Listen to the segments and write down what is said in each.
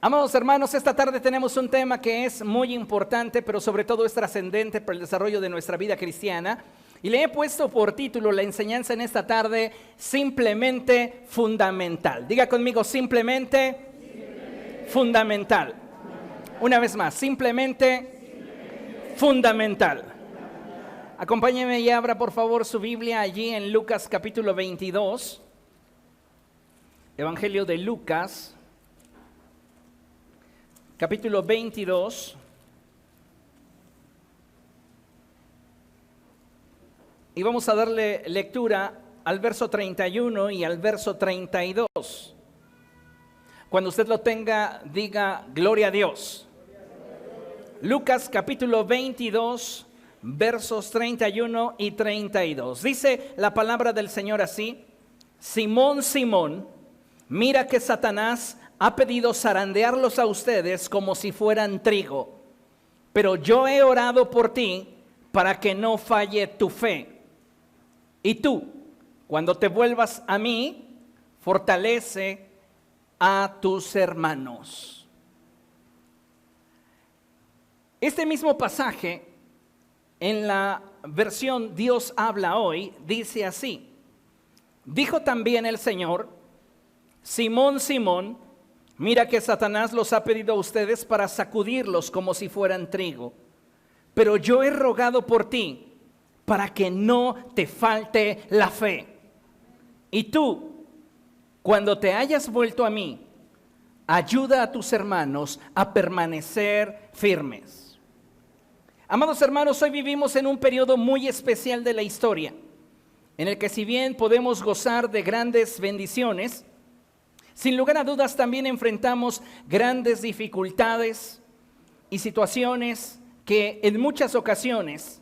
Amados hermanos, esta tarde tenemos un tema que es muy importante, pero sobre todo es trascendente para el desarrollo de nuestra vida cristiana. Y le he puesto por título la enseñanza en esta tarde, simplemente fundamental. Diga conmigo, simplemente fundamental. Una vez más, simplemente fundamental. Acompáñeme y abra por favor su Biblia allí en Lucas capítulo 22. Evangelio de Lucas, capítulo 22. Y vamos a darle lectura al verso 31 y al verso 32. Cuando usted lo tenga, diga gloria a Dios. Lucas capítulo 22, versos 31 y 32. Dice la palabra del Señor así: Simón, Simón, mira que Satanás ha pedido zarandearlos a ustedes como si fueran trigo, pero yo he orado por ti para que no falle tu fe. Y tú, cuando te vuelvas a mí, fortalece a tus hermanos. Este mismo pasaje, en la versión Dios habla hoy, dice así: dijo también el Señor, Simón, Simón, mira que Satanás los ha pedido a ustedes para sacudirlos como si fueran trigo, pero yo he rogado por ti para que no te falte la fe. Y tú, cuando te hayas vuelto a mí, ayuda a tus hermanos a permanecer firmes. Amados hermanos, hoy vivimos en un periodo muy especial de la historia, en el que si bien podemos gozar de grandes bendiciones, sin lugar a dudas también enfrentamos grandes dificultades y situaciones que en muchas ocasiones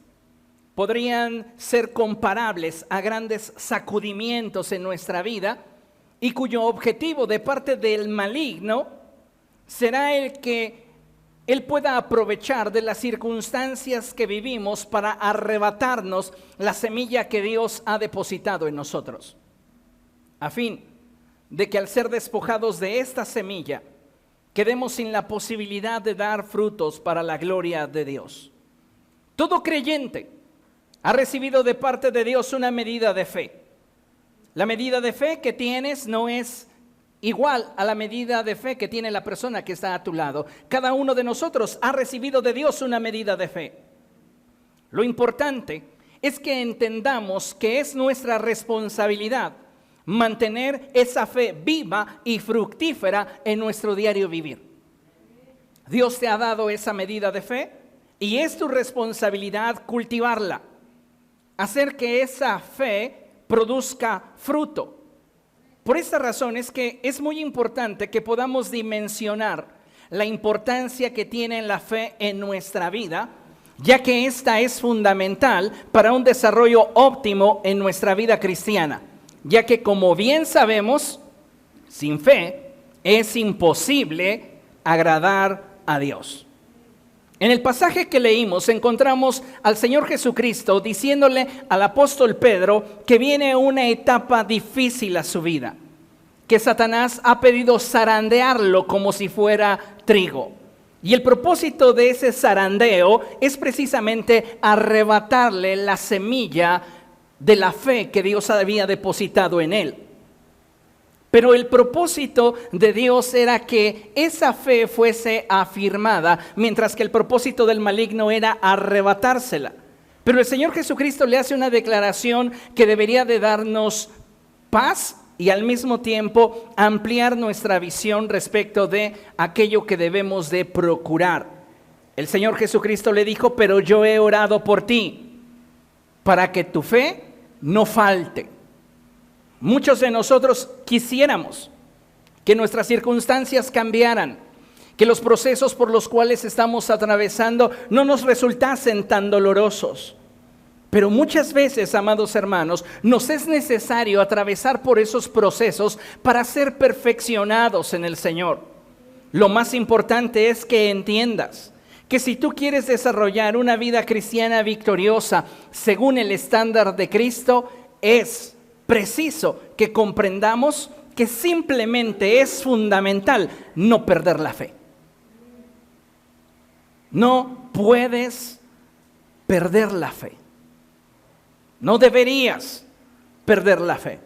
podrían ser comparables a grandes sacudimientos en nuestra vida y cuyo objetivo de parte del maligno será el que él pueda aprovechar de las circunstancias que vivimos para arrebatarnos la semilla que Dios ha depositado en nosotros, a fin de que al ser despojados de esta semilla, quedemos sin la posibilidad de dar frutos para la gloria de Dios. Todo creyente ha recibido de parte de Dios una medida de fe. La medida de fe que tienes no es igual a la medida de fe que tiene la persona que está a tu lado. Cada uno de nosotros ha recibido de Dios una medida de fe. Lo importante es que entendamos que es nuestra responsabilidad mantener esa fe viva y fructífera en nuestro diario vivir. Dios te ha dado esa medida de fe y es tu responsabilidad cultivarla, hacer que esa fe produzca fruto. Por esta razón es que es muy importante que podamos dimensionar la importancia que tiene la fe en nuestra vida, ya que esta es fundamental para un desarrollo óptimo en nuestra vida cristiana, ya que como bien sabemos, sin fe es imposible agradar a Dios. En el pasaje que leímos encontramos al Señor Jesucristo diciéndole al apóstol Pedro que viene una etapa difícil a su vida, que Satanás ha pedido zarandearlo como si fuera trigo. Y el propósito de ese zarandeo es precisamente arrebatarle la semilla de la fe que Dios había depositado en él. Pero el propósito de Dios era que esa fe fuese afirmada, mientras que el propósito del maligno era arrebatársela. Pero el Señor Jesucristo le hace una declaración que debería de darnos paz y al mismo tiempo ampliar nuestra visión respecto de aquello que debemos de procurar. El Señor Jesucristo le dijo, pero yo he orado por ti, para que tu fe no falte. Muchos de nosotros quisiéramos que nuestras circunstancias cambiaran, que los procesos por los cuales estamos atravesando no nos resultasen tan dolorosos. Pero muchas veces, amados hermanos, nos es necesario atravesar por esos procesos para ser perfeccionados en el Señor. Lo más importante es que entiendas que si tú quieres desarrollar una vida cristiana victoriosa según el estándar de Cristo, es preciso que comprendamos que simplemente es fundamental no perder la fe. No puedes perder la fe. No deberías perder la fe.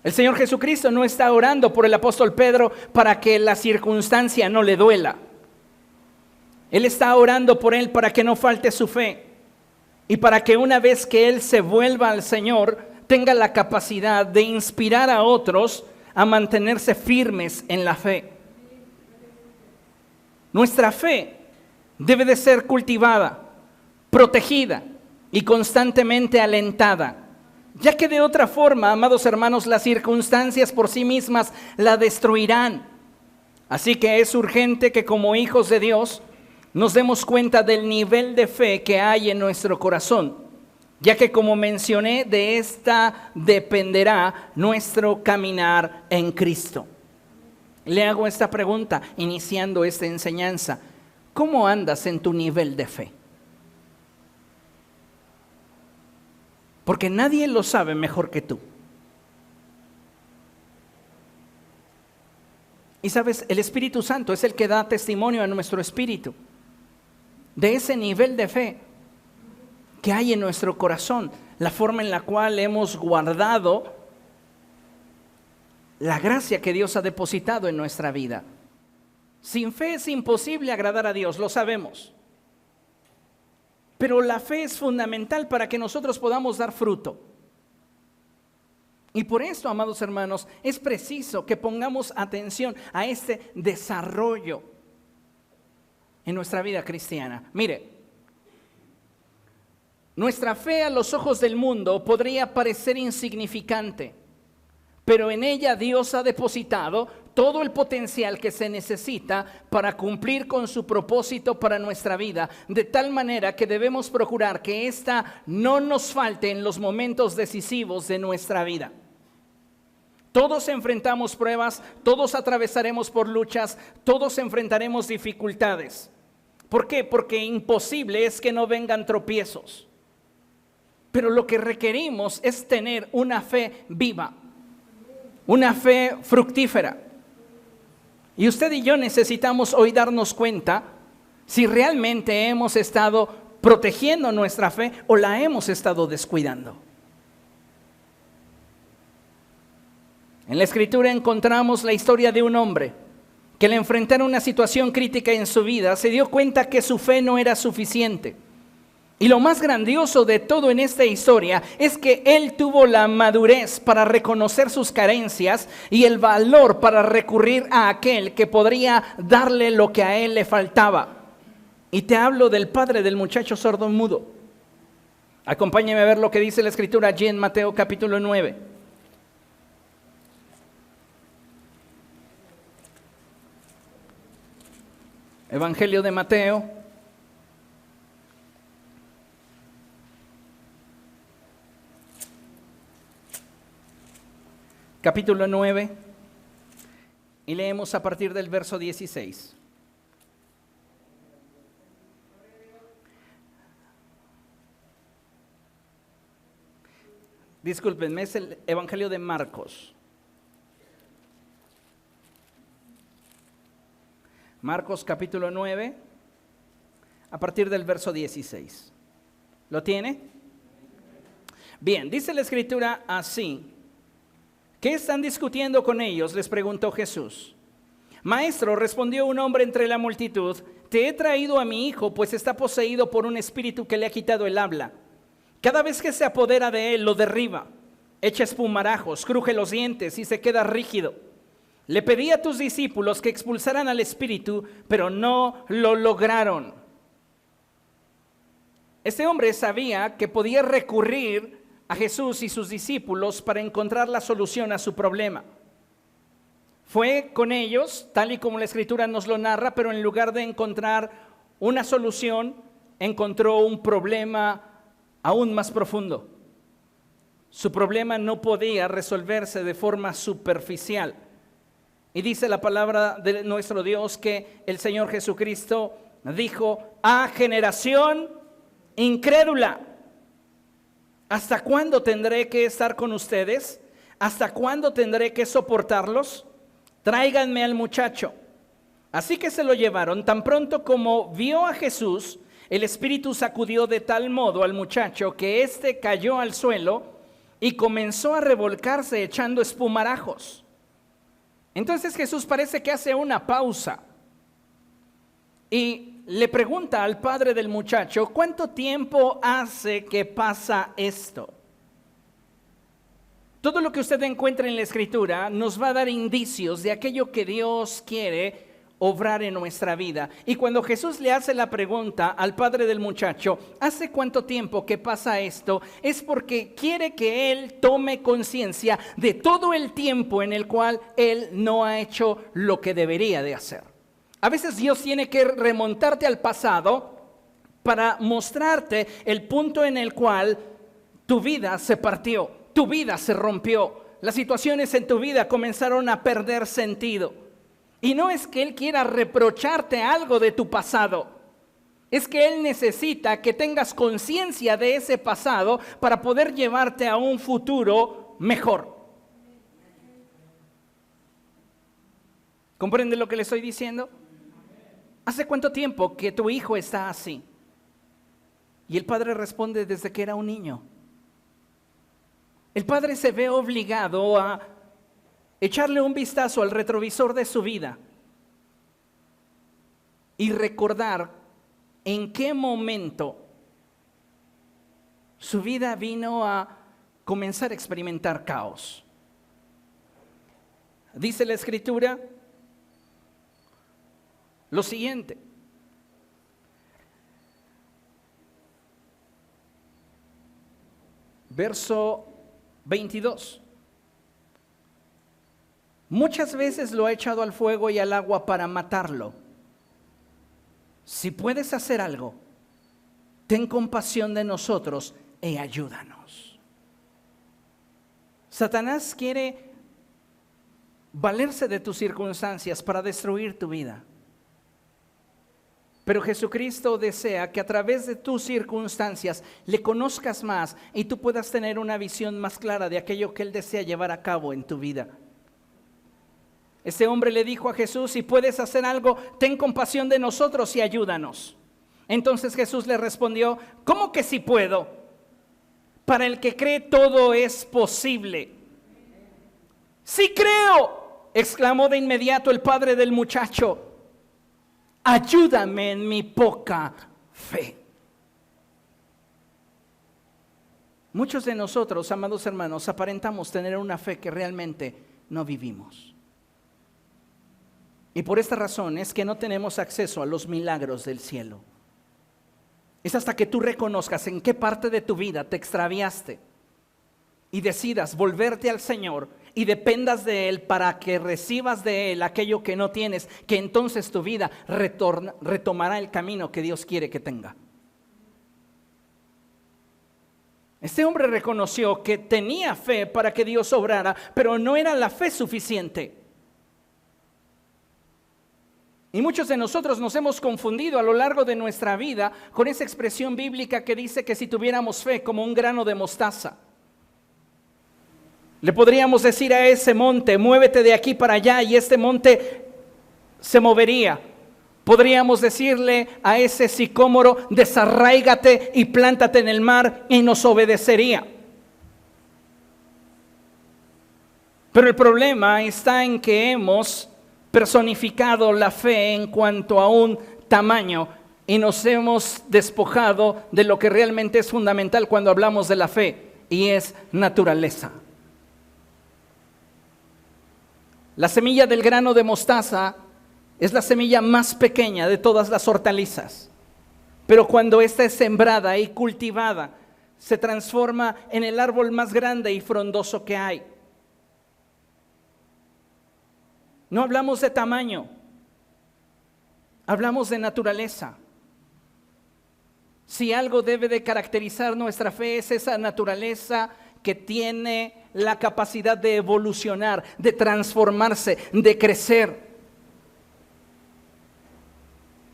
El Señor Jesucristo no está orando por el apóstol Pedro para que la circunstancia no le duela. Él está orando por él para que no falte su fe y para que una vez que él se vuelva al Señor, tenga la capacidad de inspirar a otros a mantenerse firmes en la fe. Nuestra fe debe de ser cultivada, protegida y constantemente alentada, ya que de otra forma, amados hermanos, las circunstancias por sí mismas la destruirán. Así que es urgente que como hijos de Dios nos demos cuenta del nivel de fe que hay en nuestro corazón, ya que como mencioné, de esta dependerá nuestro caminar en Cristo. Le hago esta pregunta iniciando esta enseñanza: ¿cómo andas en tu nivel de fe? Porque nadie lo sabe mejor que tú. Y sabes, el Espíritu Santo es el que da testimonio a nuestro espíritu de ese nivel de fe que hay en nuestro corazón, la forma en la cual hemos guardado la gracia que Dios ha depositado en nuestra vida. Sin fe es imposible agradar a Dios, lo sabemos. Pero la fe es fundamental para que nosotros podamos dar fruto. Y por esto, amados hermanos, es preciso que pongamos atención a este desarrollo en nuestra vida cristiana. Mire, nuestra fe a los ojos del mundo podría parecer insignificante, pero en ella Dios ha depositado todo el potencial que se necesita para cumplir con su propósito para nuestra vida, de tal manera que debemos procurar que ésta no nos falte en los momentos decisivos de nuestra vida. Todos enfrentamos pruebas, todos atravesaremos por luchas, todos enfrentaremos dificultades. ¿Por qué? Porque imposible es que no vengan tropiezos. Pero lo que requerimos es tener una fe viva, una fe fructífera. Y usted y yo necesitamos hoy darnos cuenta si realmente hemos estado protegiendo nuestra fe o la hemos estado descuidando. En la Escritura encontramos la historia de un hombre que al enfrentar una situación crítica en su vida se dio cuenta que su fe no era suficiente. Y lo más grandioso de todo en esta historia es que él tuvo la madurez para reconocer sus carencias y el valor para recurrir a aquel que podría darle lo que a él le faltaba. Y te hablo del padre del muchacho sordomudo. Acompáñeme a ver lo que dice la Escritura allí en Mateo capítulo 9. Evangelio de Mateo. Capítulo 9, y leemos a partir del verso 16. Discúlpenme, es el Evangelio de Marcos. Marcos capítulo 9, a partir del verso 16. ¿Lo tiene? Bien, dice la Escritura así. ¿Qué están discutiendo con ellos?, les preguntó Jesús. Maestro, respondió un hombre entre la multitud, te he traído a mi hijo, pues está poseído por un espíritu que le ha quitado el habla. Cada vez que se apodera de él, lo derriba, echa espumarajos, cruje los dientes y se queda rígido. Le pedí a tus discípulos que expulsaran al espíritu, pero no lo lograron. Este hombre sabía que podía recurrir a Jesús y sus discípulos para encontrar la solución a su problema. Fue con ellos, tal y como la Escritura nos lo narra, pero en lugar de encontrar una solución, encontró un problema aún más profundo. Su problema no podía resolverse de forma superficial. Y dice la palabra de nuestro Dios que el Señor Jesucristo dijo: ¡ah, generación incrédula! ¿Hasta cuándo tendré que estar con ustedes? ¿hasta cuándo tendré que soportarlos? Tráiganme al muchacho. Así que se lo llevaron. Tan pronto como vio a Jesús, el espíritu sacudió de tal modo al muchacho que éste cayó al suelo y comenzó a revolcarse echando espumarajos. Entonces Jesús parece que hace una pausa y le pregunta al padre del muchacho: ¿cuánto tiempo hace que pasa esto? Todo lo que usted encuentra en la Escritura nos va a dar indicios de aquello que Dios quiere obrar en nuestra vida. Y cuando Jesús le hace la pregunta al padre del muchacho: ¿hace cuánto tiempo que pasa esto?, es porque quiere que él tome conciencia de todo el tiempo en el cual él no ha hecho lo que debería de hacer. A veces Dios tiene que remontarte al pasado para mostrarte el punto en el cual tu vida se partió, tu vida se rompió, las situaciones en tu vida comenzaron a perder sentido. Y no es que Él quiera reprocharte algo de tu pasado, es que Él necesita que tengas conciencia de ese pasado para poder llevarte a un futuro mejor. ¿Comprende lo que le estoy diciendo? ¿Hace cuánto tiempo que tu hijo está así? Y el padre responde: desde que era un niño. El padre se ve obligado a echarle un vistazo al retrovisor de su vida y recordar en qué momento su vida vino a comenzar a experimentar caos. Dice la Escritura lo siguiente: verso 22. Muchas veces lo ha echado al fuego y al agua para matarlo. Si puedes hacer algo, ten compasión de nosotros y ayúdanos. Satanás quiere valerse de tus circunstancias para destruir tu vida. Pero Jesucristo desea que a través de tus circunstancias le conozcas más y tú puedas tener una visión más clara de aquello que Él desea llevar a cabo en tu vida. Este hombre le dijo a Jesús: si puedes hacer algo, ten compasión de nosotros y ayúdanos. Entonces Jesús le respondió: ¿cómo que sí puedo? Para el que cree todo es posible. ¡Sí creo!, exclamó de inmediato el padre del muchacho. Ayúdame en mi poca fe. Muchos de nosotros, amados hermanos, aparentamos tener una fe que realmente no vivimos. Y por esta razón es que no tenemos acceso a los milagros del cielo. Es hasta que tú reconozcas en qué parte de tu vida te extraviaste y decidas volverte al Señor y dependas de Él para que recibas de Él aquello que no tienes, que entonces tu vida retomará el camino que Dios quiere que tenga. Este hombre reconoció que tenía fe para que Dios obrara, pero no era la fe suficiente. Y muchos de nosotros nos hemos confundido a lo largo de nuestra vida con esa expresión bíblica que dice que si tuviéramos fe como un grano de mostaza, le podríamos decir a ese monte: muévete de aquí para allá, y este monte se movería. Podríamos decirle a ese sicómoro: desarráigate y plántate en el mar, y nos obedecería. Pero el problema está en que hemos personificado la fe en cuanto a un tamaño y nos hemos despojado de lo que realmente es fundamental cuando hablamos de la fe, y es naturaleza. La semilla del grano de mostaza es la semilla más pequeña de todas las hortalizas, pero cuando ésta es sembrada y cultivada, se transforma en el árbol más grande y frondoso que hay. No hablamos de tamaño, hablamos de naturaleza. Si algo debe de caracterizar nuestra fe, es esa naturaleza que tiene la capacidad de evolucionar, de transformarse, de crecer.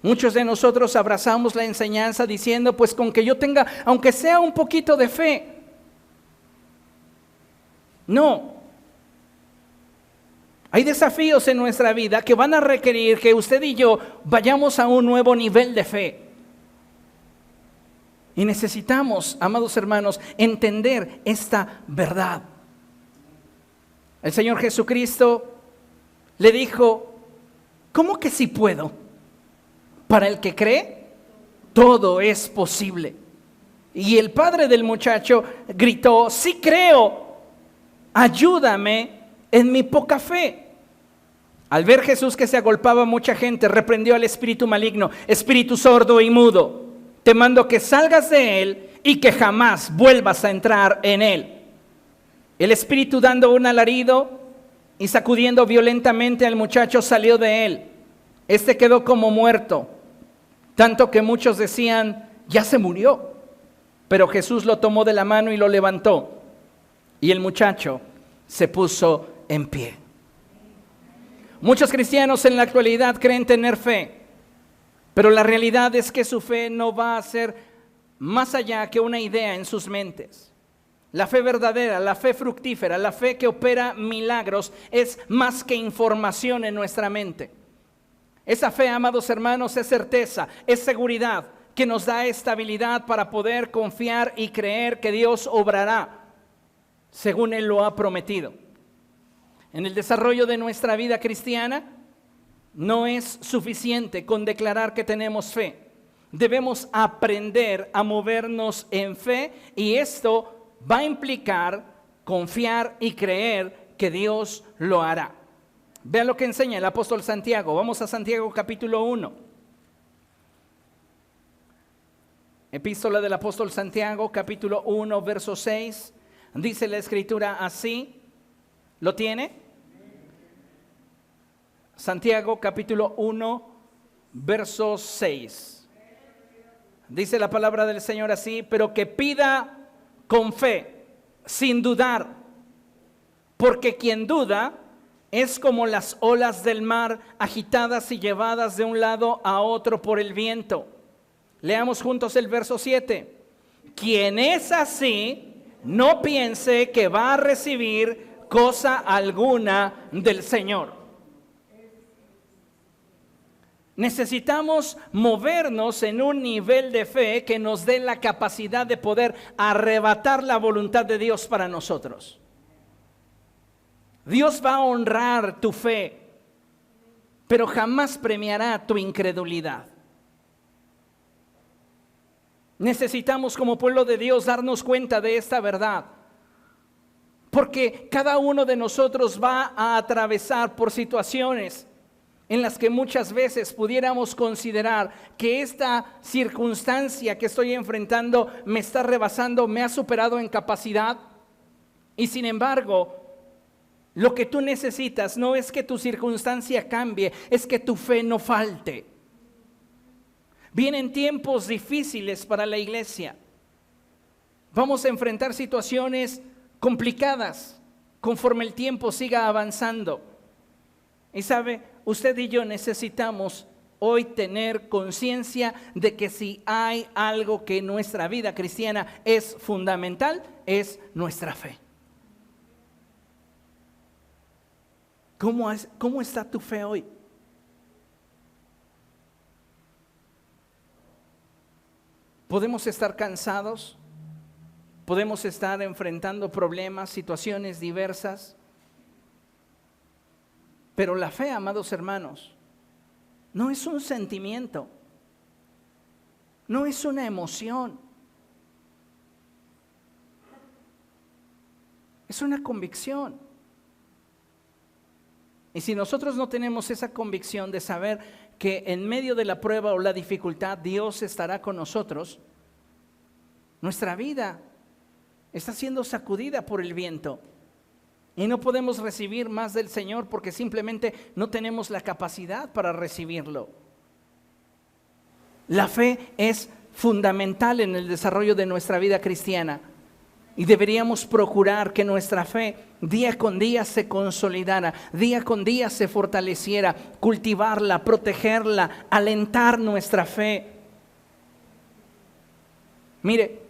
Muchos de nosotros abrazamos la enseñanza diciendo: pues con que yo tenga, aunque sea un poquito de fe. No, Hay desafíos en nuestra vida que van a requerir que usted y yo vayamos a un nuevo nivel de fe. Y necesitamos, amados hermanos, entender esta verdad. El Señor Jesucristo le dijo, ¿cómo que sí puedo? Para el que cree, todo es posible. Y el padre del muchacho gritó, sí creo, ayúdame en mi poca fe. Al ver Jesús que se agolpaba mucha gente, reprendió al espíritu maligno, espíritu sordo y mudo, te mando que salgas de él y que jamás vuelvas a entrar en él. El espíritu, dando un alarido y sacudiendo violentamente al muchacho, salió de él. Este quedó como muerto, tanto que muchos decían, ya se murió. Pero Jesús lo tomó de la mano y lo levantó, y el muchacho se puso en pie. Muchos cristianos en la actualidad creen tener fe, pero la realidad es que su fe no va a ser más allá que una idea en sus mentes. La fe verdadera, la fe fructífera, la fe que opera milagros es más que información en nuestra mente. Esa fe, amados hermanos, es certeza, es seguridad que nos da estabilidad para poder confiar y creer que Dios obrará según Él lo ha prometido. En el desarrollo de nuestra vida cristiana no es suficiente con declarar que tenemos fe. Debemos aprender a movernos en fe, y esto va a implicar confiar y creer que Dios lo hará. Vean lo que enseña el apóstol Santiago. Vamos a Santiago capítulo 1. Epístola del apóstol Santiago capítulo 1 verso 6. Dice la escritura así. ¿Lo tiene? Santiago capítulo 1 verso 6. Dice la palabra del Señor así: pero que pida con fe, sin dudar, porque quien duda es como las olas del mar, agitadas y llevadas de un lado a otro por el viento. Leamos juntos el verso 7. Quien es así, no piense que va a recibir cosa alguna del Señor. Necesitamos movernos en un nivel de fe que nos dé la capacidad de poder arrebatar la voluntad de Dios para nosotros. Dios va a honrar tu fe, pero jamás premiará tu incredulidad. Necesitamos, como pueblo de Dios, darnos cuenta de esta verdad, porque cada uno de nosotros va a atravesar por situaciones en las que muchas veces pudiéramos considerar que esta circunstancia que estoy enfrentando me está rebasando, me ha superado en capacidad. Y sin embargo, lo que tú necesitas no es que tu circunstancia cambie, es que tu fe no falte. Vienen tiempos difíciles para la iglesia. Vamos a enfrentar situaciones complicadas conforme el tiempo siga avanzando. Y sabe, usted y yo necesitamos hoy tener conciencia de que si hay algo que en nuestra vida cristiana es fundamental, es nuestra fe. ¿Cómo está tu fe hoy? Podemos estar cansados, podemos estar enfrentando problemas, situaciones diversas, pero la fe, amados hermanos, no es un sentimiento, no es una emoción, es una convicción. Y si nosotros no tenemos esa convicción de saber que en medio de la prueba o la dificultad Dios estará con nosotros, nuestra vida está siendo sacudida por el viento y no podemos recibir más del Señor porque simplemente no tenemos la capacidad para recibirlo. La fe es fundamental en el desarrollo de nuestra vida cristiana y deberíamos procurar que nuestra fe día con día se consolidara, día con día se fortaleciera, cultivarla, protegerla, alentar nuestra fe. Mire,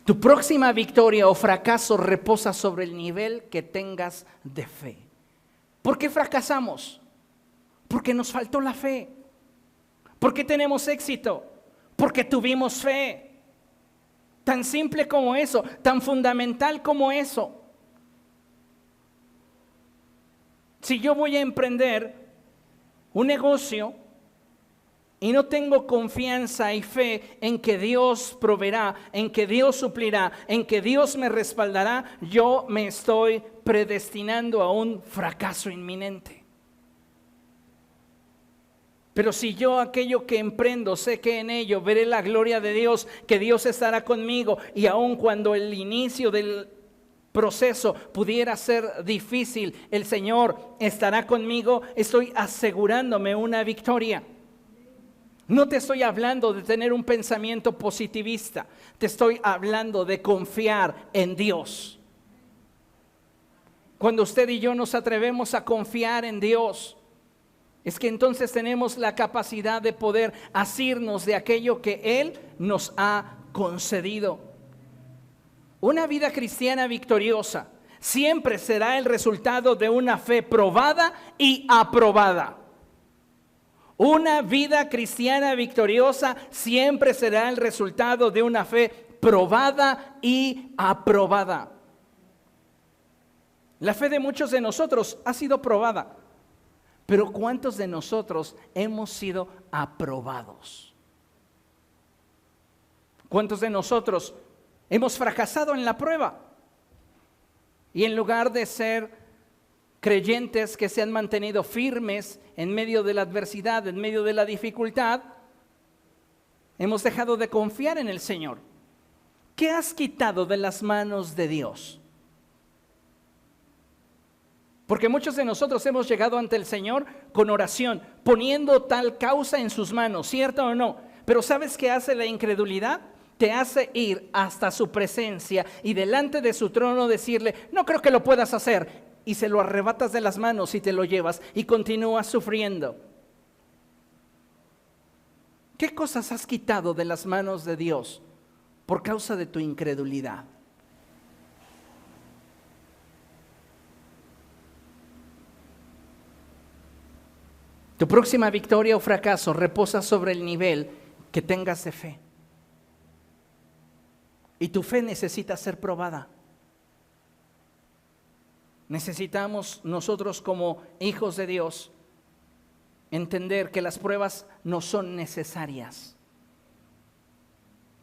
tu próxima victoria o fracaso reposa sobre el nivel que tengas de fe. ¿Por qué fracasamos? Porque nos faltó la fe. ¿Por qué tenemos éxito? Porque tuvimos fe. Tan simple como eso, tan fundamental como eso. Si yo voy a emprender un negocio y no tengo confianza y fe en que Dios proveerá, en que Dios suplirá, en que Dios me respaldará, yo me estoy predestinando a un fracaso inminente. Pero si yo aquello que emprendo, sé que en ello veré la gloria de Dios, que Dios estará conmigo, y aun cuando el inicio del proceso pudiera ser difícil, el Señor estará conmigo, estoy asegurándome una victoria. No te estoy hablando de tener un pensamiento positivista, te estoy hablando de confiar en Dios. Cuando usted y yo nos atrevemos a confiar en Dios, es que entonces tenemos la capacidad de poder asirnos de aquello que Él nos ha concedido. Una vida cristiana victoriosa siempre será el resultado de una fe probada y aprobada. Una vida cristiana victoriosa siempre será el resultado de una fe probada y aprobada. La fe de muchos de nosotros ha sido probada, pero ¿cuántos de nosotros hemos sido aprobados? ¿Cuántos de nosotros hemos fracasado en la prueba? Y en lugar de ser creyentes que se han mantenido firmes en medio de la adversidad, en medio de la dificultad, hemos dejado de confiar en el Señor. ¿Qué has quitado de las manos de Dios? Porque muchos de nosotros hemos llegado ante el Señor con oración, poniendo tal causa en sus manos, ¿cierto o no? Pero ¿sabes qué hace la incredulidad? Te hace ir hasta su presencia y delante de su trono decirle, no creo que lo puedas hacer. Y se lo arrebatas de las manos y te lo llevas y continúas sufriendo. ¿Qué cosas has quitado de las manos de Dios por causa de tu incredulidad? Tu próxima victoria o fracaso reposa sobre el nivel que tengas de fe. Y tu fe necesita ser probada. Necesitamos nosotros como hijos de Dios entender que las pruebas no son necesarias.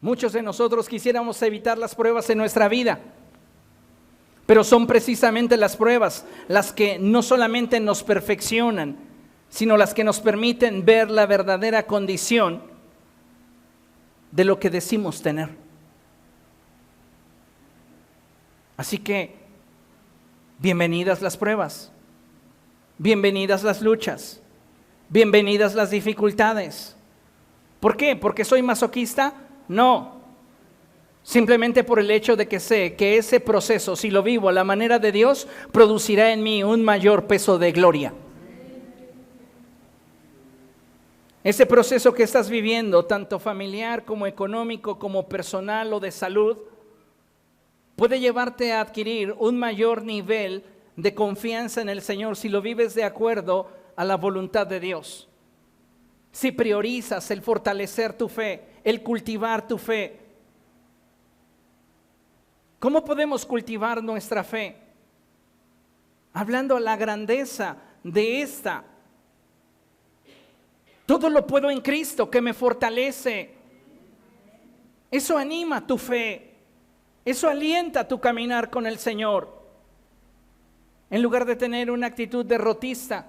Muchos de nosotros quisiéramos evitar las pruebas en nuestra vida, pero son precisamente las pruebas las que no solamente nos perfeccionan, sino las que nos permiten ver la verdadera condición de lo que decimos tener. Así que, bienvenidas las pruebas, bienvenidas las luchas, bienvenidas las dificultades. ¿Por qué? ¿Porque soy masoquista? No. Simplemente por el hecho de que sé que ese proceso, si lo vivo a la manera de Dios, producirá en mí un mayor peso de gloria. Ese proceso que estás viviendo, tanto familiar como económico, como personal o de salud, puede llevarte a adquirir un mayor nivel de confianza en el Señor si lo vives de acuerdo a la voluntad de Dios. Si priorizas el fortalecer tu fe, el cultivar tu fe. ¿Cómo podemos cultivar nuestra fe? Hablando a la grandeza de esta. Todo lo puedo en Cristo que me fortalece. Eso anima tu fe. Eso alienta tu caminar con el Señor. En lugar de tener una actitud derrotista,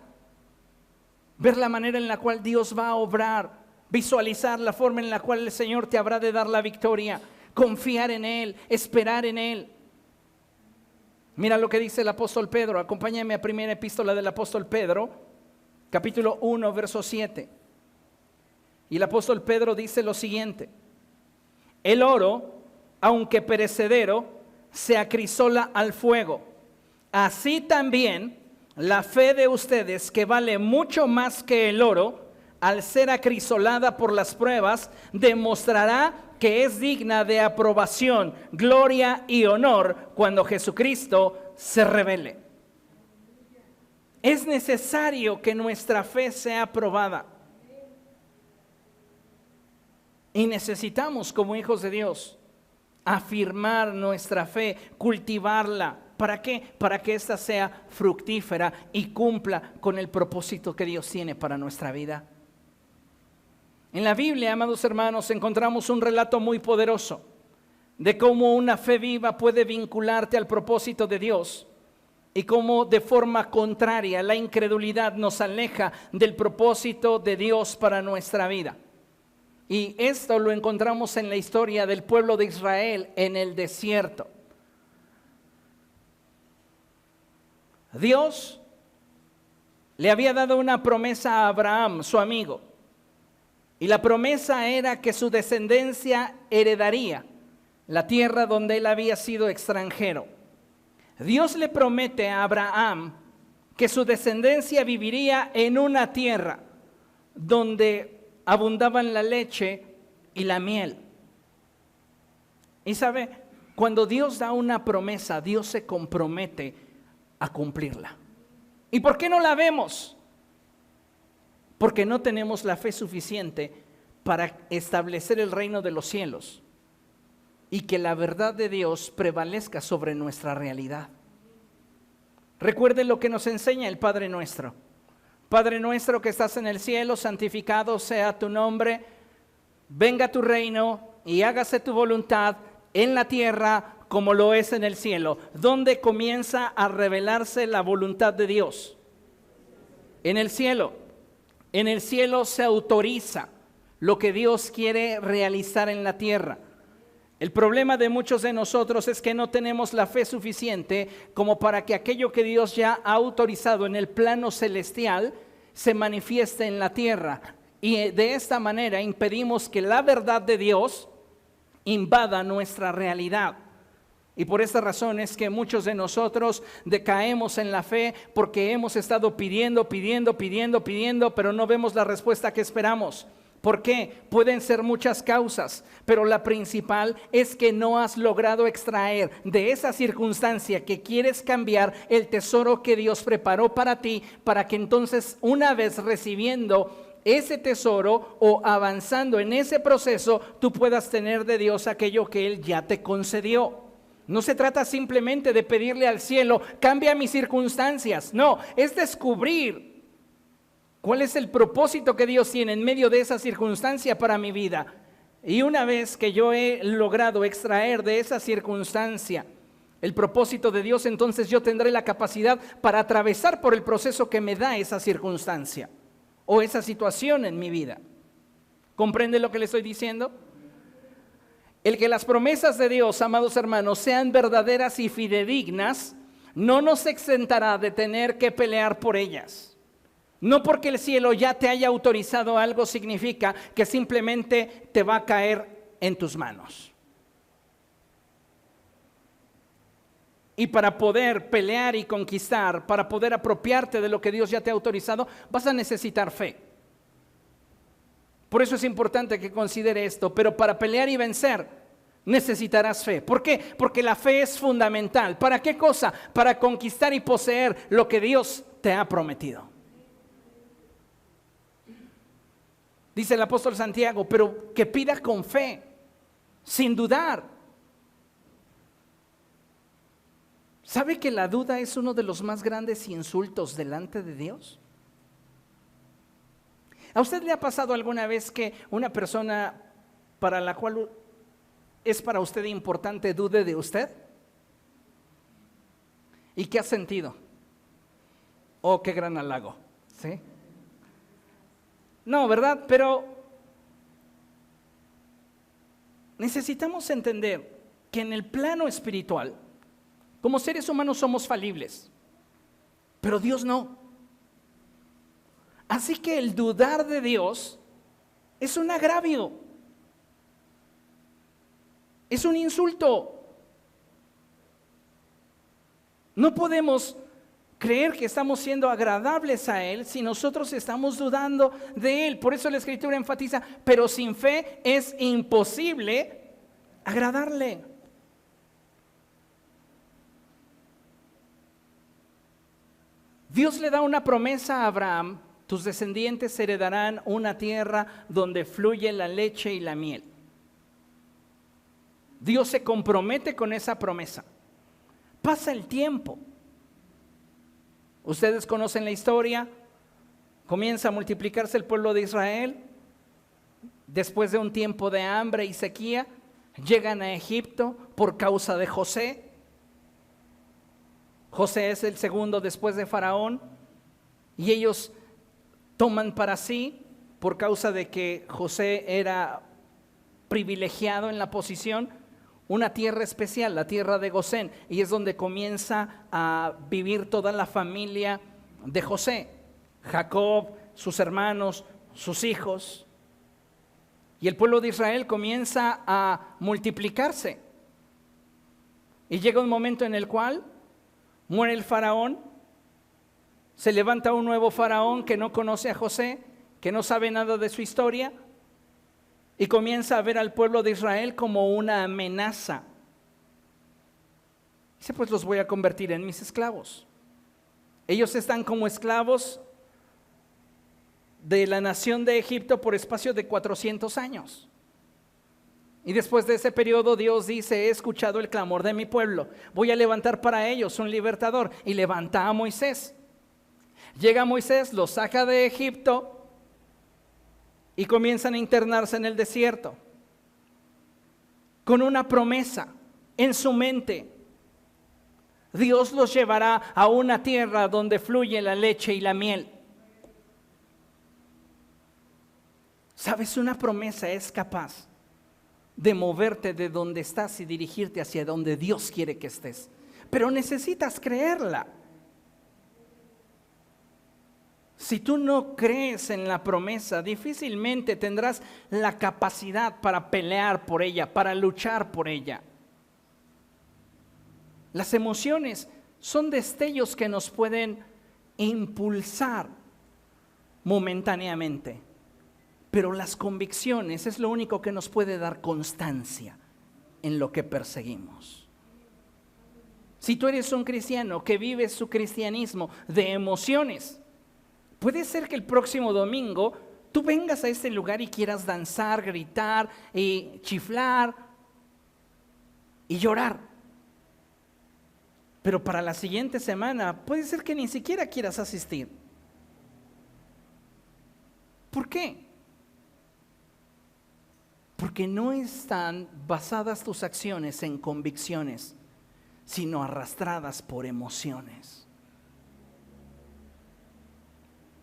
ver la manera en la cual Dios va a obrar, visualizar la forma en la cual el Señor te habrá de dar la victoria, confiar en Él, esperar en Él. Mira lo que dice el apóstol Pedro. Acompáñame a primera epístola del apóstol Pedro, capítulo 1, verso 7. Y el apóstol Pedro dice lo siguiente: el oro, aunque perecedero, se acrisola al fuego. Así también la fe de ustedes, que vale mucho más que el oro, al ser acrisolada por las pruebas, demostrará que es digna de aprobación, gloria y honor cuando Jesucristo se revele. Es necesario que nuestra fe sea probada. Y necesitamos, como hijos de Dios, afirmar nuestra fe, cultivarla. ¿Para qué? Para que ésta sea fructífera y cumpla con el propósito que Dios tiene para nuestra vida. En la Biblia, amados hermanos, encontramos un relato muy poderoso de cómo una fe viva puede vincularte al propósito de Dios y cómo de forma contraria la incredulidad nos aleja del propósito de Dios para nuestra vida. Y esto lo encontramos en la historia del pueblo de Israel en el desierto. Dios le había dado una promesa a Abraham, su amigo, y la promesa era que su descendencia heredaría la tierra donde él había sido extranjero. Dios le promete a Abraham que su descendencia viviría en una tierra donde abundaban la leche y la miel. Y sabe, cuando Dios da una promesa, Dios se compromete a cumplirla. ¿Y por qué no la vemos? Porque no tenemos la fe suficiente para establecer el reino de los cielos y que la verdad de Dios prevalezca sobre nuestra realidad. Recuerde lo que nos enseña el Padre Nuestro. Padre nuestro que estás en el cielo, santificado sea tu nombre, venga tu reino y hágase tu voluntad en la tierra como lo es en el cielo. ¿Dónde comienza a revelarse la voluntad de Dios? En el cielo. En el cielo se autoriza lo que Dios quiere realizar en la tierra. El problema de muchos de nosotros es que no tenemos la fe suficiente como para que aquello que Dios ya ha autorizado en el plano celestial se manifieste en la tierra. Y de esta manera impedimos que la verdad de Dios invada nuestra realidad. Y por esta razón es que muchos de nosotros decaemos en la fe porque hemos estado pidiendo, pero no vemos la respuesta que esperamos. ¿Por qué? Pueden ser muchas causas, pero la principal es que no has logrado extraer de esa circunstancia que quieres cambiar el tesoro que Dios preparó para ti, para que entonces una vez recibiendo ese tesoro o avanzando en ese proceso, tú puedas tener de Dios aquello que Él ya te concedió. No se trata simplemente de pedirle al cielo, cambia mis circunstancias. No, es descubrir cuál es el propósito que Dios tiene en medio de esa circunstancia para mi vida. Y una vez que yo he logrado extraer de esa circunstancia el propósito de Dios, entonces yo tendré la capacidad para atravesar por el proceso que me da esa circunstancia o esa situación en mi vida. ¿Comprende lo que le estoy diciendo? El que las promesas de Dios, amados hermanos, sean verdaderas y fidedignas, no nos exentará de tener que pelear por ellas. No porque el cielo ya te haya autorizado algo significa que simplemente te va a caer en tus manos. Y para poder pelear y conquistar, para poder apropiarte de lo que Dios ya te ha autorizado, vas a necesitar fe. Por eso es importante que considere esto, pero para pelear y vencer necesitarás fe. ¿Por qué? Porque la fe es fundamental. ¿Para qué cosa? Para conquistar y poseer lo que Dios te ha prometido. Dice el apóstol Santiago, pero que pida con fe, sin dudar. ¿Sabe que la duda es uno de los más grandes insultos delante de Dios? ¿A usted le ha pasado alguna vez que una persona para la cual es para usted importante dude de usted? ¿Y qué ha sentido? Oh, qué gran halago, ¿sí? No, ¿verdad? Pero necesitamos entender que en el plano espiritual, como seres humanos somos falibles, pero Dios no. Así que el dudar de Dios es un agravio, es un insulto. No podemos creer que estamos siendo agradables a Él si nosotros estamos dudando de Él. Por eso la Escritura enfatiza, pero sin fe es imposible agradarle. Dios le da una promesa a Abraham: tus descendientes heredarán una tierra donde fluye la leche y la miel. Dios se compromete con esa promesa. Pasa el tiempo. Ustedes conocen la historia. Comienza a multiplicarse el pueblo de Israel. Después de un tiempo de hambre y sequía, llegan a Egipto por causa de José. José es el segundo después de Faraón, y ellos toman para sí, por causa de que José era privilegiado en la posición, una tierra especial, la tierra de Gosén, y es donde comienza a vivir toda la familia de José: Jacob, sus hermanos, sus hijos. Y el pueblo de Israel comienza a multiplicarse. Y llega un momento en el cual muere el faraón, se levanta un nuevo faraón que no conoce a José, que no sabe nada de su historia, y comienza a ver al pueblo de Israel como una amenaza. Dice: pues los voy a convertir en mis esclavos. Ellos están como esclavos de la nación de Egipto por espacio de 400 años. Y después de ese periodo, Dios dice: he escuchado el clamor de mi pueblo, voy a levantar para ellos un libertador. Y levanta a Moisés. Llega Moisés, los saca de Egipto y comienzan a internarse en el desierto con una promesa en su mente: Dios los llevará a una tierra donde fluye la leche y la miel. ¿Sabes? Una promesa es capaz de moverte de donde estás y dirigirte hacia donde Dios quiere que estés. Pero necesitas creerla. Si tú no crees en la promesa, difícilmente tendrás la capacidad para pelear por ella, para luchar por ella. Las emociones son destellos que nos pueden impulsar momentáneamente. Pero las convicciones es lo único que nos puede dar constancia en lo que perseguimos. Si tú eres un cristiano que vive su cristianismo de emociones, puede ser que el próximo domingo tú vengas a este lugar y quieras danzar, gritar y chiflar y llorar. Pero para la siguiente semana puede ser que ni siquiera quieras asistir. ¿Por qué? Porque no están basadas tus acciones en convicciones, sino arrastradas por emociones.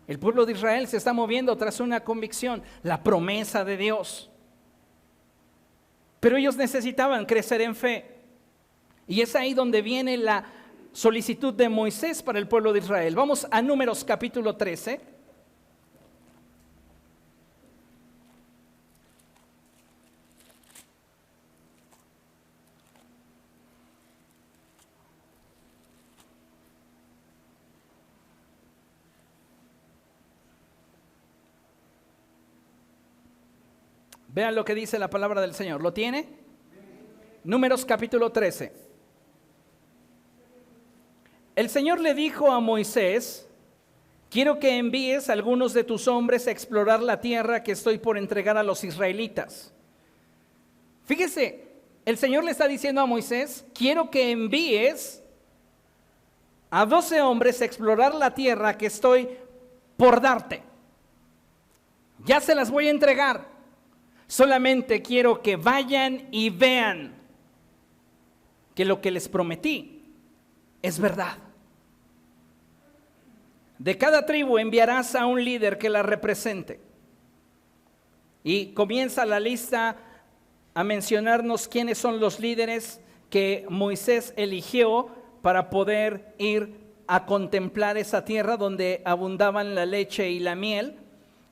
El pueblo de Israel se está moviendo tras una convicción, la promesa de Dios. Pero ellos necesitaban crecer en fe. Y es ahí donde viene la solicitud de Moisés para el pueblo de Israel. Vamos a Números capítulo 13. Vean lo que dice la palabra del Señor. ¿Lo tiene? Números capítulo 13. El Señor le dijo a Moisés: quiero que envíes a algunos de tus hombres a explorar la tierra que estoy por entregar a los israelitas. Fíjese, el Señor le está diciendo a Moisés: quiero que envíes a 12 hombres a explorar la tierra que estoy por darte. Ya se las voy a entregar. Solamente quiero que vayan y vean que lo que les prometí es verdad. De cada tribu enviarás a un líder que la represente. Y comienza la lista a mencionarnos quiénes son los líderes que Moisés eligió para poder ir a contemplar esa tierra donde abundaban la leche y la miel.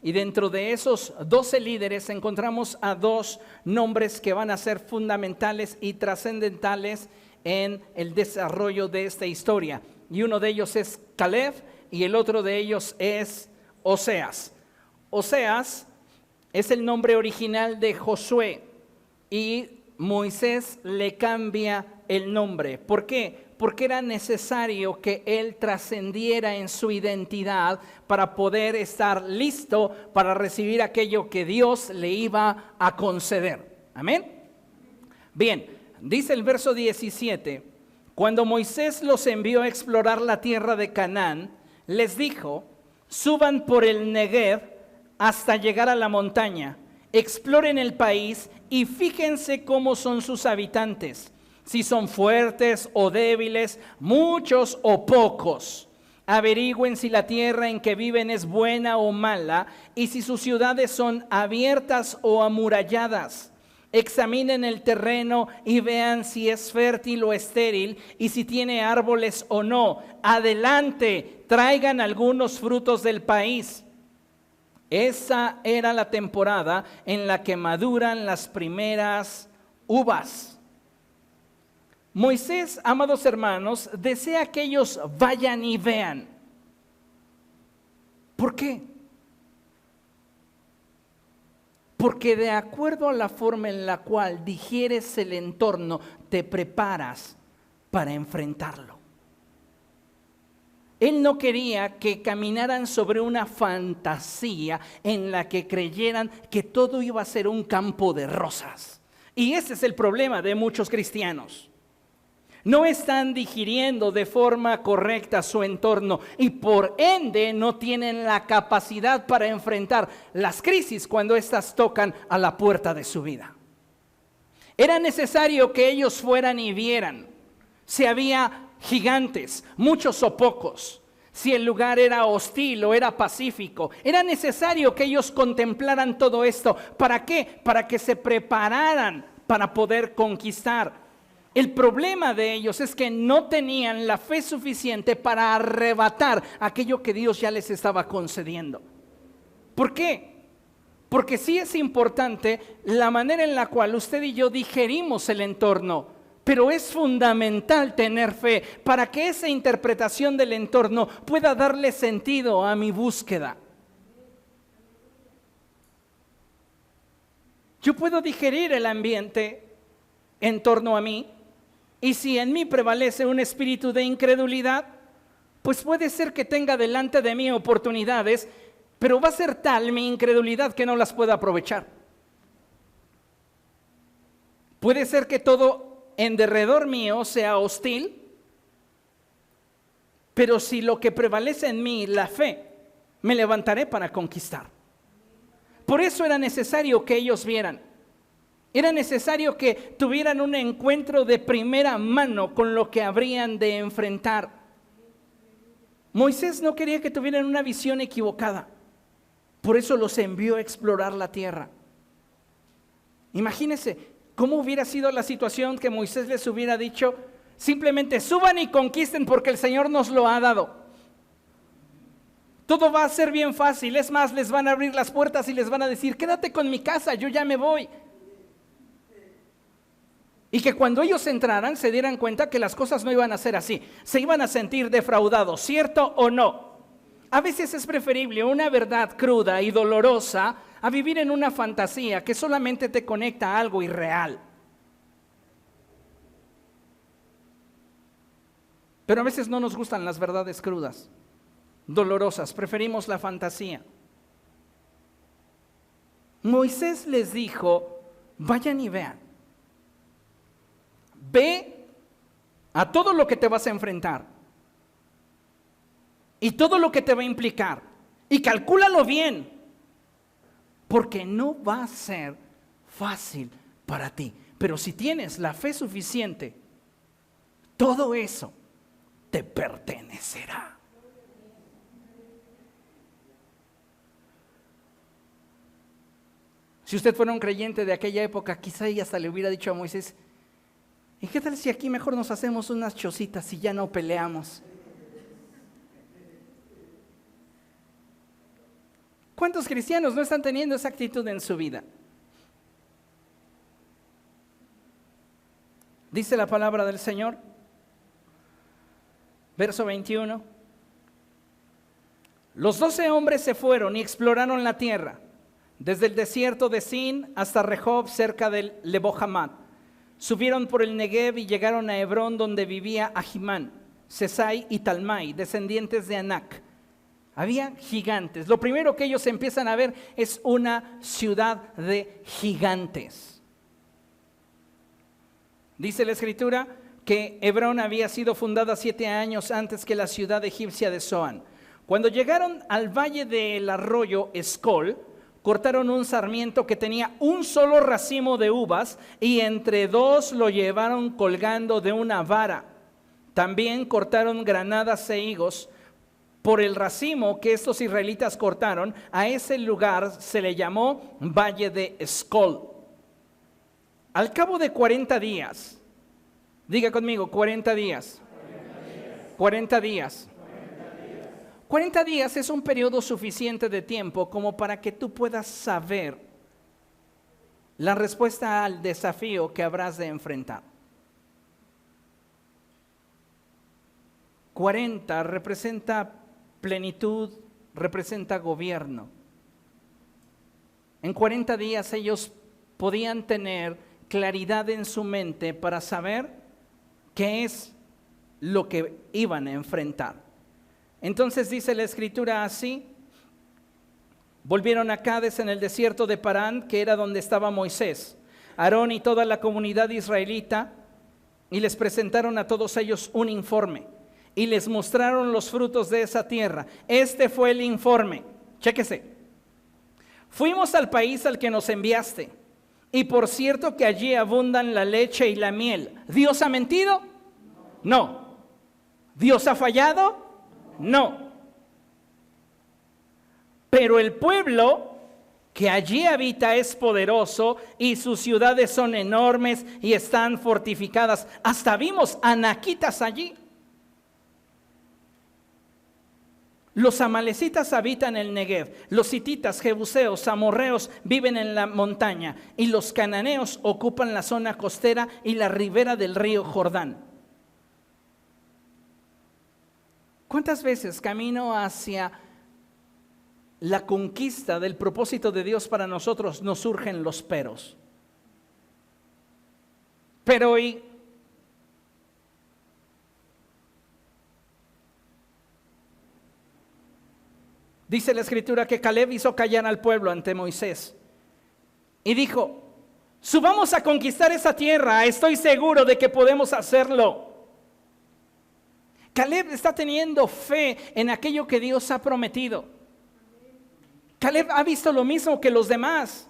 Y dentro de esos 12 líderes encontramos a 2 nombres que van a ser fundamentales y trascendentales en el desarrollo de esta historia. Y uno de ellos es Caleb y el otro de ellos es Oseas. Oseas es el nombre original de Josué y Moisés le cambia el nombre. ¿Por qué? Porque era necesario que él trascendiera en su identidad para poder estar listo para recibir aquello que Dios le iba a conceder. Amén. Bien, dice el verso 17, cuando Moisés los envió a explorar la tierra de Canaán, les dijo, suban por el Negev hasta llegar a la montaña, exploren el país y fíjense cómo son sus habitantes, si son fuertes o débiles, muchos o pocos. Averigüen si la tierra en que viven es buena o mala y si sus ciudades son abiertas o amuralladas. Examinen el terreno y vean si es fértil o estéril y si tiene árboles o no. Adelante, traigan algunos frutos del país. Esa era la temporada en la que maduran las primeras uvas. Moisés, amados hermanos, desea que ellos vayan y vean. ¿Por qué? Porque de acuerdo a la forma en la cual digieres el entorno, te preparas para enfrentarlo. Él no quería que caminaran sobre una fantasía en la que creyeran que todo iba a ser un campo de rosas. Y ese es el problema de muchos cristianos. No están digiriendo de forma correcta su entorno y por ende no tienen la capacidad para enfrentar las crisis cuando éstas tocan a la puerta de su vida. Era necesario que ellos fueran y vieran si había gigantes, muchos o pocos, si el lugar era hostil o era pacífico. Era necesario que ellos contemplaran todo esto. ¿Para qué? Para que se prepararan para poder conquistar. El problema de ellos es que no tenían la fe suficiente para arrebatar aquello que Dios ya les estaba concediendo. ¿Por qué? Porque sí es importante la manera en la cual usted y yo digerimos el entorno, pero es fundamental tener fe para que esa interpretación del entorno pueda darle sentido a mi búsqueda. Yo puedo digerir el ambiente en torno a mí, y si en mí prevalece un espíritu de incredulidad, pues puede ser que tenga delante de mí oportunidades, pero va a ser tal mi incredulidad que no las pueda aprovechar. Puede ser que todo en derredor mío sea hostil, pero si lo que prevalece en mí, la fe, me levantaré para conquistar. Por eso era necesario que ellos vieran. Era necesario que tuvieran un encuentro de primera mano con lo que habrían de enfrentar. Moisés no quería que tuvieran una visión equivocada. Por eso los envió a explorar la tierra. Imagínense cómo hubiera sido la situación que Moisés les hubiera dicho: simplemente suban y conquisten porque el Señor nos lo ha dado. Todo va a ser bien fácil. Es más, les van a abrir las puertas y les van a decir: quédate con mi casa, yo ya me voy. Y que cuando ellos entraran se dieran cuenta que las cosas no iban a ser así. Se iban a sentir defraudados, ¿cierto o no? A veces es preferible una verdad cruda y dolorosa a vivir en una fantasía que solamente te conecta a algo irreal. Pero a veces no nos gustan las verdades crudas, dolorosas, preferimos la fantasía. Moisés les dijo: vayan y vean. Ve a todo lo que te vas a enfrentar y todo lo que te va a implicar y calcúlalo bien, porque no va a ser fácil para ti. Pero si tienes la fe suficiente, todo eso te pertenecerá. Si usted fuera un creyente de aquella época, quizá ella hasta le hubiera dicho a Moisés: ¿y qué tal si aquí mejor nos hacemos unas chocitas y ya no peleamos? ¿Cuántos cristianos no están teniendo esa actitud en su vida? Dice la palabra del Señor, verso 21. Los 12 hombres se fueron y exploraron la tierra, desde el desierto de Sin hasta Rehob, cerca del Lebo Hamat. Subieron por el Negev y llegaron a Hebrón, donde vivía Ahimán, Sesai y Talmai, descendientes de Anac. Había gigantes. Lo primero que ellos empiezan a ver es una ciudad de gigantes. Dice la Escritura que Hebrón había sido fundada 7 años antes que la ciudad egipcia de Zoán. Cuando llegaron al valle del arroyo Escol, cortaron un sarmiento que tenía un solo racimo de uvas y entre 2 lo llevaron colgando de una vara. También cortaron granadas e higos. Por el racimo que estos israelitas cortaron, a ese lugar se le llamó Valle de Escol. Al cabo de 40 días, diga conmigo, 40 días. 40 días. 40 días es un periodo suficiente de tiempo como para que tú puedas saber la respuesta al desafío que habrás de enfrentar. 40 representa plenitud, representa gobierno. En 40 días ellos podían tener claridad en su mente para saber qué es lo que iban a enfrentar. Entonces dice la Escritura así: volvieron a Cades en el desierto de Parán, que era donde estaba Moisés, Aarón y toda la comunidad israelita, y les presentaron a todos ellos un informe. Y les mostraron los frutos de esa tierra. Este fue el informe. Chéquese. Fuimos al país al que nos enviaste. Y por cierto que allí abundan la leche y la miel. ¿Dios ha mentido? No. ¿Dios ha fallado? No. Pero el pueblo que allí habita es poderoso y sus ciudades son enormes y están fortificadas. Hasta vimos anaquitas allí. Los amalecitas habitan el Negev, los hititas, jebuseos, amorreos viven en la montaña y los cananeos ocupan la zona costera y la ribera del río Jordán. ¿Cuántas veces camino hacia la conquista del propósito de Dios para nosotros nos surgen los peros? Pero hoy dice la Escritura que Caleb hizo callar al pueblo ante Moisés y dijo: subamos a conquistar esa tierra, estoy seguro de que podemos hacerlo. Caleb está teniendo fe en aquello que Dios ha prometido. Caleb ha visto lo mismo que los demás.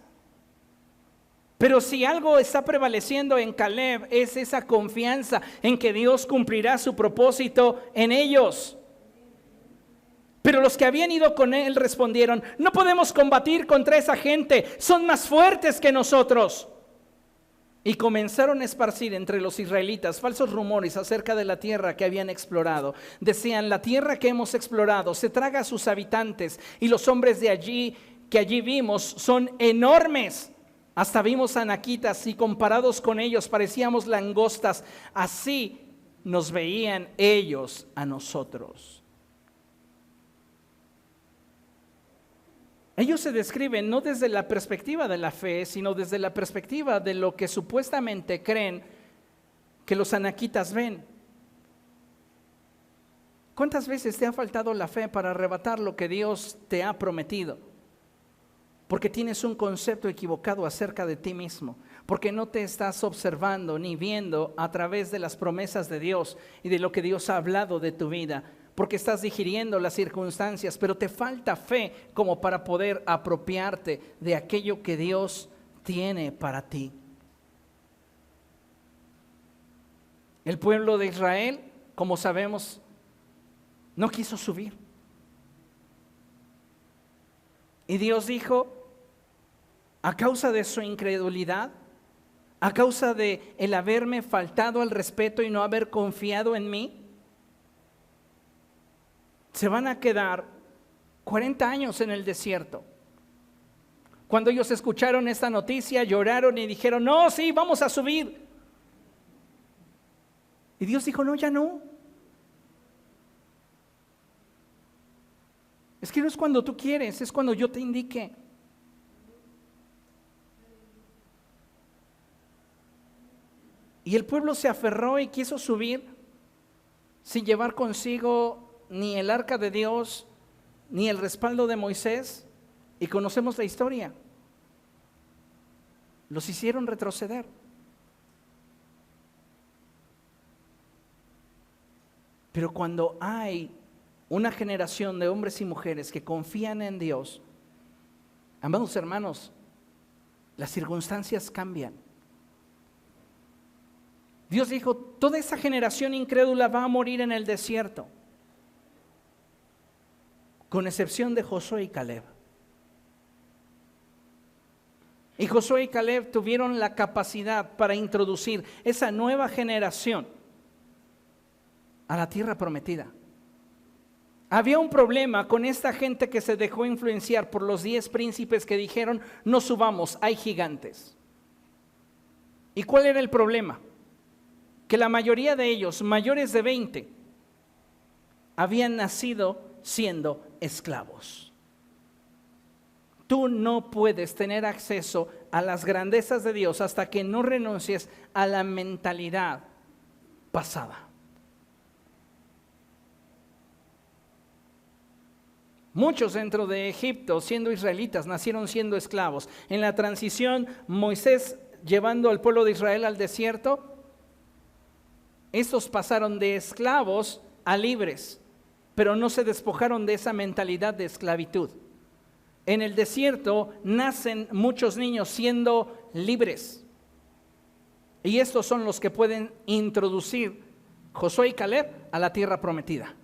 Pero si algo está prevaleciendo en Caleb es esa confianza en que Dios cumplirá su propósito en ellos. Pero los que habían ido con él respondieron: no podemos combatir contra esa gente, son más fuertes que nosotros. Y comenzaron a esparcir entre los israelitas falsos rumores acerca de la tierra que habían explorado. Decían: la tierra que hemos explorado se traga a sus habitantes, y los hombres de allí que allí vimos son enormes. Hasta vimos anaquitas y comparados con ellos parecíamos langostas. Así nos veían ellos a nosotros. Ellos se describen no desde la perspectiva de la fe, sino desde la perspectiva de lo que supuestamente creen que los anaquitas ven. ¿Cuántas veces te ha faltado la fe para arrebatar lo que Dios te ha prometido? Porque tienes un concepto equivocado acerca de ti mismo, porque no te estás observando ni viendo a través de las promesas de Dios y de lo que Dios ha hablado de tu vida, porque estás digiriendo las circunstancias, pero te falta fe como para poder apropiarte de aquello que Dios tiene para ti. El pueblo de Israel, como sabemos, no quiso subir. Y Dios dijo: a causa de su incredulidad, a causa de el haberme faltado al respeto y no haber confiado en mí, se van a quedar 40 años en el desierto. Cuando ellos escucharon esta noticia, lloraron y dijeron: no, sí, vamos a subir. Y Dios dijo: no, ya no. Es que no es cuando tú quieres, es cuando yo te indique. Y el pueblo se aferró y quiso subir sin llevar consigo ni el arca de Dios, ni el respaldo de Moisés. Y conocemos la historia. Los hicieron retroceder. Pero cuando hay una generación de hombres y mujeres que confían en Dios, amados hermanos, las circunstancias cambian. Dios dijo, toda esa generación incrédula va a morir en el desierto, con excepción de Josué y Caleb. Y Josué y Caleb tuvieron la capacidad para introducir esa nueva generación a la tierra prometida. Había un problema con esta gente que se dejó influenciar por los 10 príncipes que dijeron, no subamos, hay gigantes. ¿Y cuál era el problema? Que la mayoría de ellos, mayores de 20, habían nacido siendo esclavos. Tú no puedes tener acceso a las grandezas de Dios hasta que no renuncies a la mentalidad pasada. Muchos dentro de Egipto, siendo israelitas, nacieron siendo esclavos. En la transición, Moisés llevando al pueblo de Israel al desierto, estos pasaron de esclavos a libres, pero no se despojaron de esa mentalidad de esclavitud. En el desierto nacen muchos niños siendo libres. Y estos son los que pueden introducir Josué y Caleb a la tierra prometida.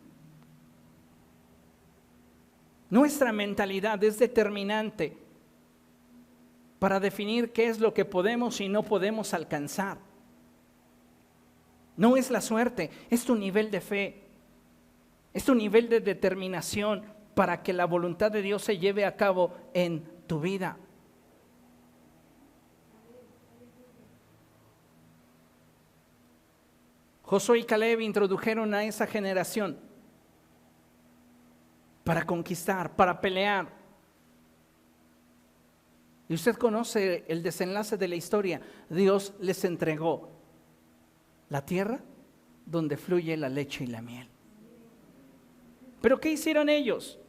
Nuestra mentalidad es determinante para definir qué es lo que podemos y no podemos alcanzar. No es la suerte, es tu nivel de fe, es tu nivel de determinación para que la voluntad de Dios se lleve a cabo en tu vida. Josué y Caleb introdujeron a esa generación para conquistar, para pelear. Y usted conoce el desenlace de la historia. Dios les entregó la tierra donde fluye la leche y la miel. ¿Pero qué hicieron ellos?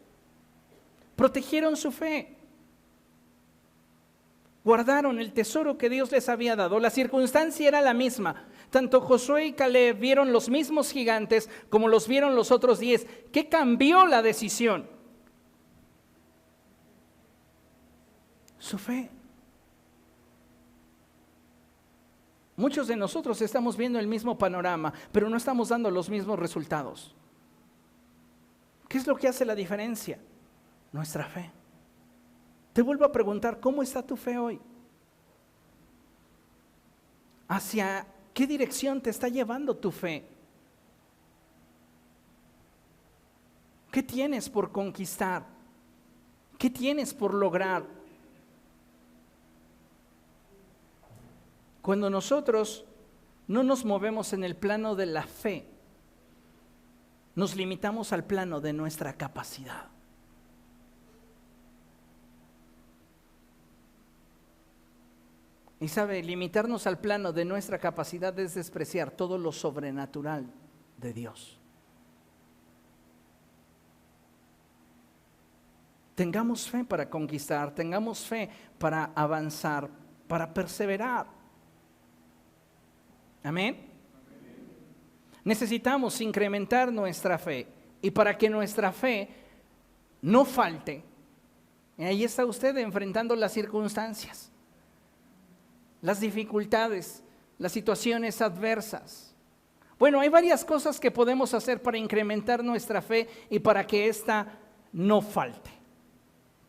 Protegieron su fe. Guardaron el tesoro que Dios les había dado. La circunstancia era la misma. Tanto Josué y Caleb vieron los mismos gigantes como los vieron los otros 10. ¿Qué cambió la decisión? Su fe. Muchos de nosotros estamos viendo el mismo panorama, pero no estamos dando los mismos resultados. ¿Qué es lo que hace la diferencia? Nuestra fe. Te vuelvo a preguntar, ¿cómo está tu fe hoy? ¿Hacia qué dirección te está llevando tu fe? ¿Qué tienes por conquistar? ¿Qué tienes por lograr? Cuando nosotros no nos movemos en el plano de la fe, nos limitamos al plano de nuestra capacidad. Y sabe, limitarnos al plano de nuestra capacidad es despreciar todo lo sobrenatural de Dios. Tengamos fe para conquistar, tengamos fe para avanzar, para perseverar. Amén. Necesitamos incrementar nuestra fe, y para que nuestra fe no falte, ahí está usted enfrentando las circunstancias, las dificultades, las situaciones adversas. Bueno, hay varias cosas que podemos hacer para incrementar nuestra fe y para que ésta no falte.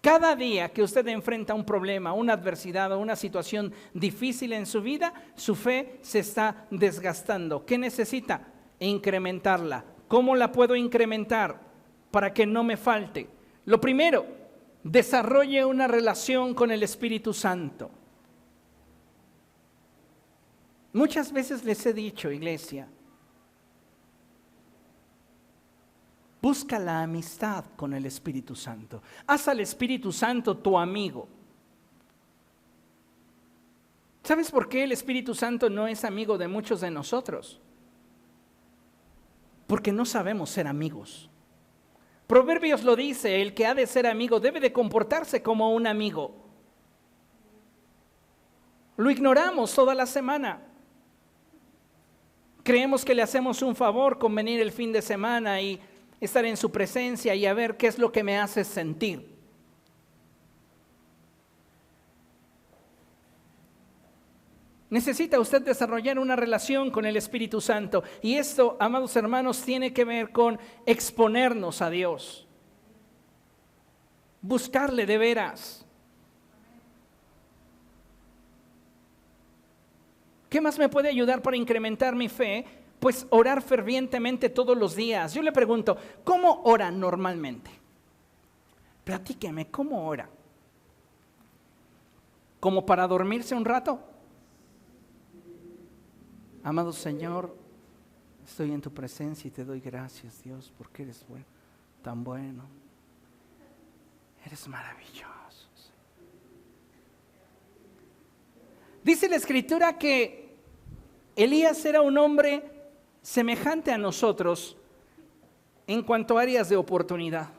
Cada día que usted enfrenta un problema, una adversidad o una situación difícil en su vida, su fe se está desgastando. ¿Qué necesita? Incrementarla. ¿Cómo la puedo incrementar para que no me falte? Lo primero, desarrolle una relación con el Espíritu Santo. Muchas veces les he dicho, iglesia, busca la amistad con el Espíritu Santo. Haz al Espíritu Santo tu amigo. ¿Sabes por qué el Espíritu Santo no es amigo de muchos de nosotros? Porque no sabemos ser amigos. Proverbios lo dice, el que ha de ser amigo debe de comportarse como un amigo. Lo ignoramos toda la semana. Creemos que le hacemos un favor con venir el fin de semana y estar en su presencia y a ver qué es lo que me hace sentir. Necesita usted desarrollar una relación con el Espíritu Santo. Y esto, amados hermanos, tiene que ver con exponernos a Dios. Buscarle de veras. ¿Qué más me puede ayudar para incrementar mi fe? Pues orar fervientemente todos los días. Yo le pregunto, ¿cómo ora normalmente? Platíqueme, ¿cómo ora? ¿Como para dormirse un rato? Amado Señor, estoy en tu presencia y te doy gracias, Dios, porque eres bueno, tan bueno. Eres maravilloso. Dice la Escritura que Elías era un hombre semejante a nosotros en cuanto a áreas de oportunidad.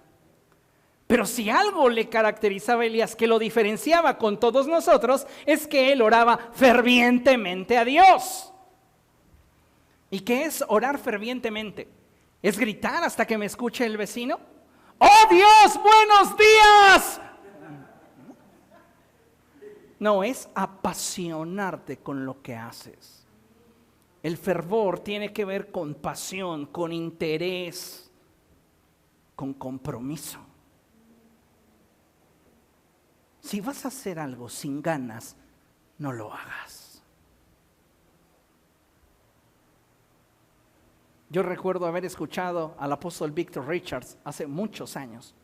Pero si algo le caracterizaba a Elías, que lo diferenciaba con todos nosotros, es que él oraba fervientemente a Dios. ¿Y qué es orar fervientemente? ¿Es gritar hasta que me escuche el vecino? ¡Oh Dios, buenos días! No, es apasionarte con lo que haces. El fervor tiene que ver con pasión, con interés, con compromiso. Si vas a hacer algo sin ganas, no lo hagas. Yo recuerdo haber escuchado al apóstol Victor Richards hace muchos años.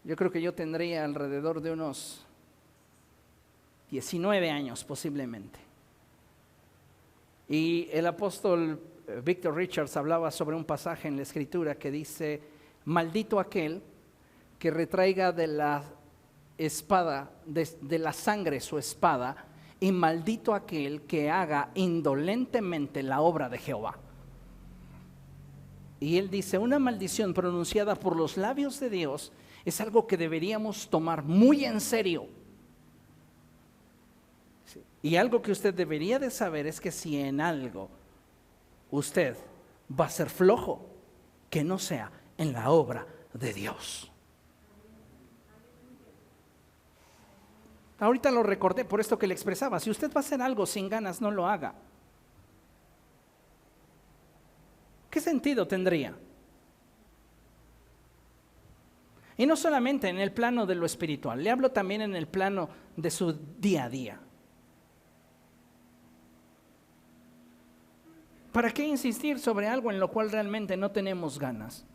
Yo creo que yo tendría alrededor de unos 19 años posiblemente. Y el apóstol Victor Richards hablaba sobre un pasaje en la Escritura que dice: maldito aquel que retraiga de la espada, de la sangre su espada, y maldito aquel que haga indolentemente la obra de Jehová. Y él dice, una maldición pronunciada por los labios de Dios es algo que deberíamos tomar muy en serio. Y algo que usted debería de saber es que si en algo usted va a ser flojo, que no sea en la obra de Dios. Ahorita lo recordé por esto que le expresaba. Si usted va a hacer algo sin ganas, no lo haga. ¿Qué sentido tendría? Y no solamente en el plano de lo espiritual, le hablo también en el plano de su día a día. ¿Para qué insistir sobre algo en lo cual realmente no tenemos ganas?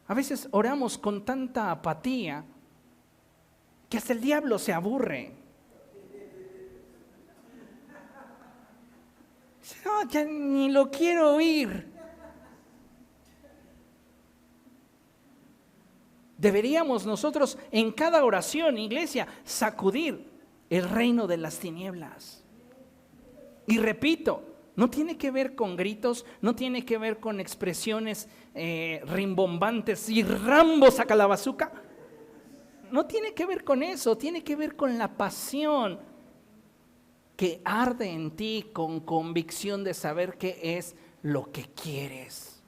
A veces oramos con tanta apatía que hasta el diablo se aburre. No, ya ni lo quiero oír. Deberíamos nosotros en cada oración, iglesia, sacudir el reino de las tinieblas. Y repito, no tiene que ver con gritos, no tiene que ver con expresiones rimbombantes y Rambo saca la bazuca. No tiene que ver con eso, tiene que ver con la pasión que arde en ti con convicción de saber qué es lo que quieres.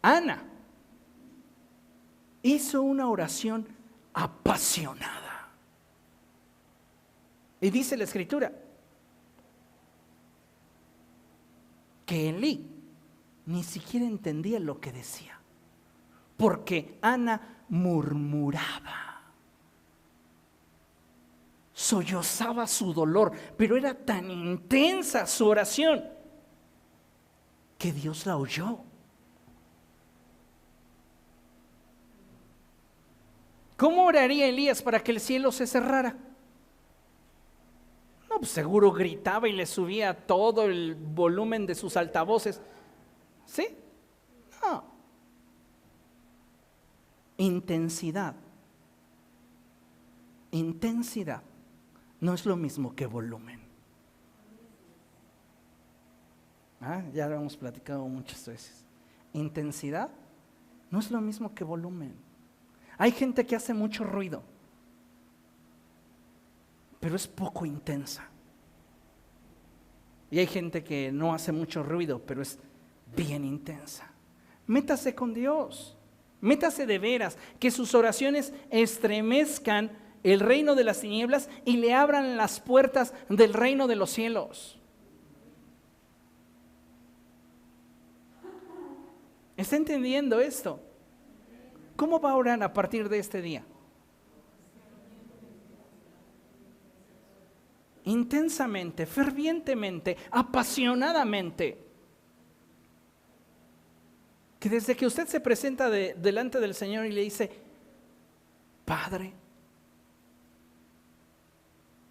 Ana hizo una oración apasionada. Y dice la Escritura que Elí ni siquiera entendía lo que decía, porque Ana murmuraba. Sollozaba su dolor, pero era tan intensa su oración que Dios la oyó. ¿Cómo oraría Elías para que el cielo se cerrara? No, pues seguro gritaba y le subía todo el volumen de sus altavoces. ¿Sí? No. Intensidad. Intensidad. no es lo mismo que volumen. Ya lo hemos platicado muchas veces. Intensidad no es lo mismo que volumen. Hay gente que hace mucho ruido, pero es poco intensa. Y hay gente que no hace mucho ruido, pero es bien intensa. Métase con Dios, métase de veras, que sus oraciones estremezcan el reino de las tinieblas y le abran las puertas del reino de los cielos. ¿Está entendiendo esto? ¿Cómo va a orar a partir de este día? Intensamente, fervientemente, apasionadamente. Que desde que usted se presenta delante del Señor y le dice: Padre,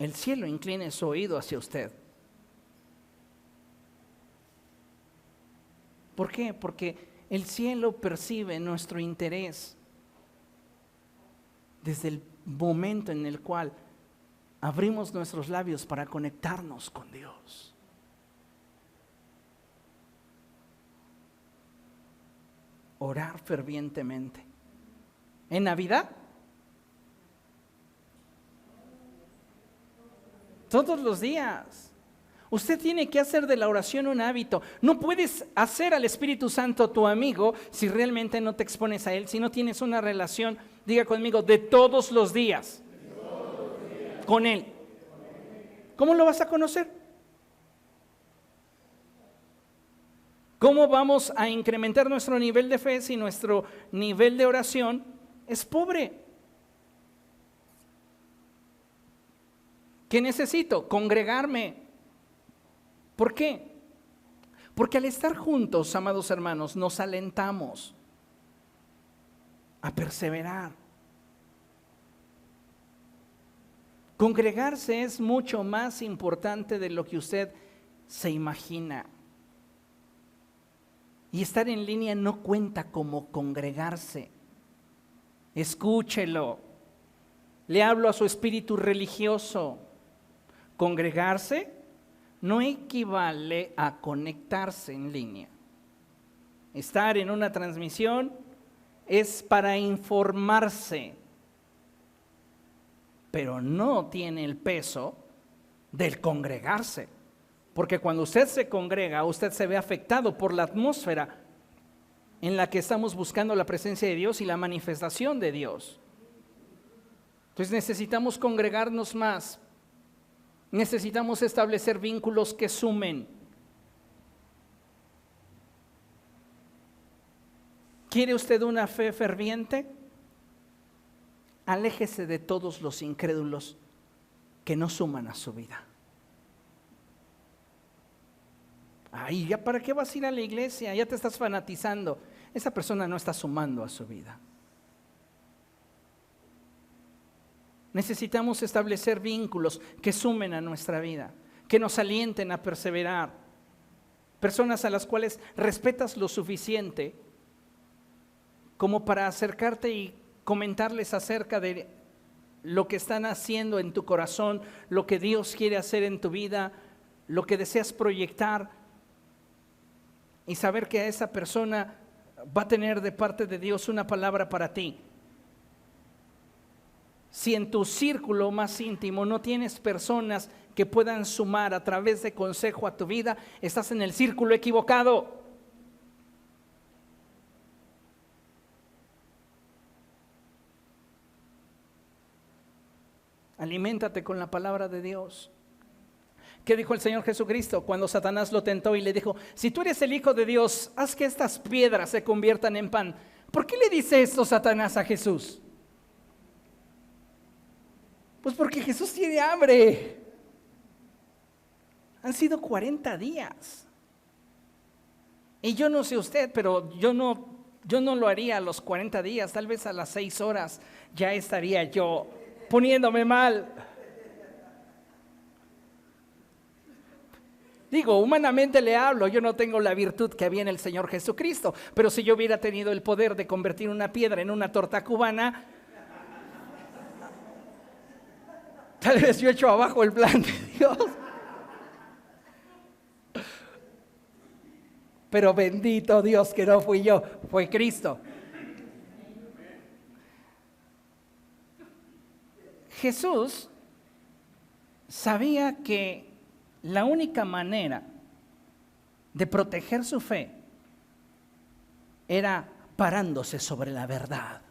el cielo incline su oído hacia usted. ¿Por qué? Porque el cielo percibe nuestro interés desde el momento en el cual abrimos nuestros labios para conectarnos con Dios. Orar fervientemente. ¿En Navidad? Todos los días. Usted tiene que hacer de la oración un hábito. No puedes hacer al Espíritu Santo tu amigo si realmente no te expones a Él, si no tienes una relación, diga conmigo, de todos los días con Él. ¿Cómo lo vas a conocer? ¿Cómo vamos a incrementar nuestro nivel de fe si nuestro nivel de oración es pobre? ¿Qué necesito? Congregarme. ¿Por qué? Porque al estar juntos, amados hermanos, nos alentamos a perseverar. Congregarse es mucho más importante de lo que usted se imagina. Y estar en línea no cuenta como congregarse. Escúchelo. Le hablo a su espíritu religioso. Congregarse no equivale a conectarse en línea. Estar en una transmisión es para informarse, pero no tiene el peso del congregarse. Porque cuando usted se congrega, usted se ve afectado por la atmósfera en la que estamos buscando la presencia de Dios y la manifestación de Dios. Entonces necesitamos congregarnos más. Necesitamos establecer vínculos que sumen. ¿Quiere usted una fe ferviente? Aléjese de todos los incrédulos que no suman a su vida. Ay, ¿ya para qué vas a ir a la iglesia? Ya te estás fanatizando. Esa persona no está sumando a su vida. Necesitamos establecer vínculos que sumen a nuestra vida, que nos alienten a perseverar. Personas a las cuales respetas lo suficiente como para acercarte y comentarles acerca de lo que están haciendo en tu corazón, lo que Dios quiere hacer en tu vida, lo que deseas proyectar, y saber que a esa persona va a tener de parte de Dios una palabra para ti. Si en tu círculo más íntimo no tienes personas que puedan sumar a través de consejo a tu vida, estás en el círculo equivocado. Aliméntate con la palabra de Dios. ¿Qué dijo el Señor Jesucristo cuando Satanás lo tentó y le dijo: si tú eres el Hijo de Dios, haz que estas piedras se conviertan en pan? ¿Por qué le dice esto Satanás a Jesús? Pues porque Jesús tiene hambre. Han sido 40 días. Y yo no sé usted, pero yo no lo haría a los 40 días. Tal vez a las 6 horas ya estaría yo poniéndome mal. Digo, humanamente le hablo, yo no tengo la virtud que había en el Señor Jesucristo, pero si yo hubiera tenido el poder de convertir una piedra en una torta cubana, Tal vez yo echo abajo el plan de Dios. Pero bendito Dios que no fui yo, fue Cristo. Jesús sabía que la única manera de proteger su fe era parándose sobre la verdad.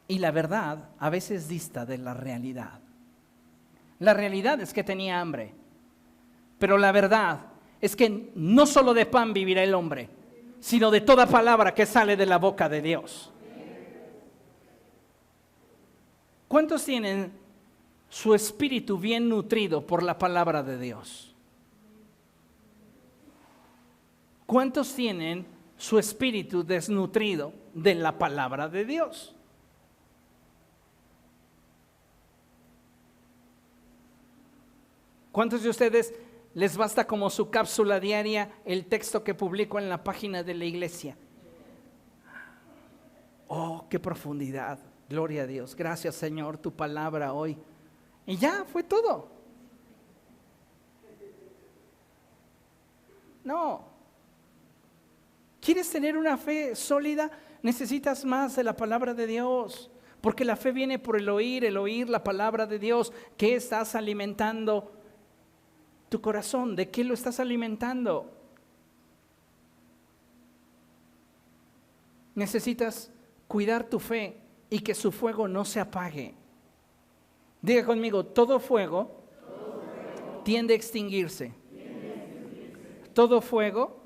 Y la verdad a veces dista de la realidad. La realidad es que tenía hambre, pero la verdad es que no solo de pan vivirá el hombre, sino de toda palabra que sale de la boca de Dios. ¿Cuántos tienen su espíritu bien nutrido por la palabra de Dios? ¿Cuántos tienen su espíritu desnutrido de la palabra de Dios? ¿Cuántos de ustedes les basta como su cápsula diaria el texto que publico en la página de la iglesia? Oh, qué profundidad. Gloria a Dios. Gracias, Señor, tu palabra hoy. Y ya, fue todo. No. ¿Quieres tener una fe sólida? Necesitas más de la palabra de Dios. Porque la fe viene por el oír la palabra de Dios. ¿Qué estás alimentando tu corazón? ¿De qué lo estás alimentando? Necesitas cuidar tu fe y que su fuego no se apague. Diga conmigo, todo fuego tiende a extinguirse. Todo fuego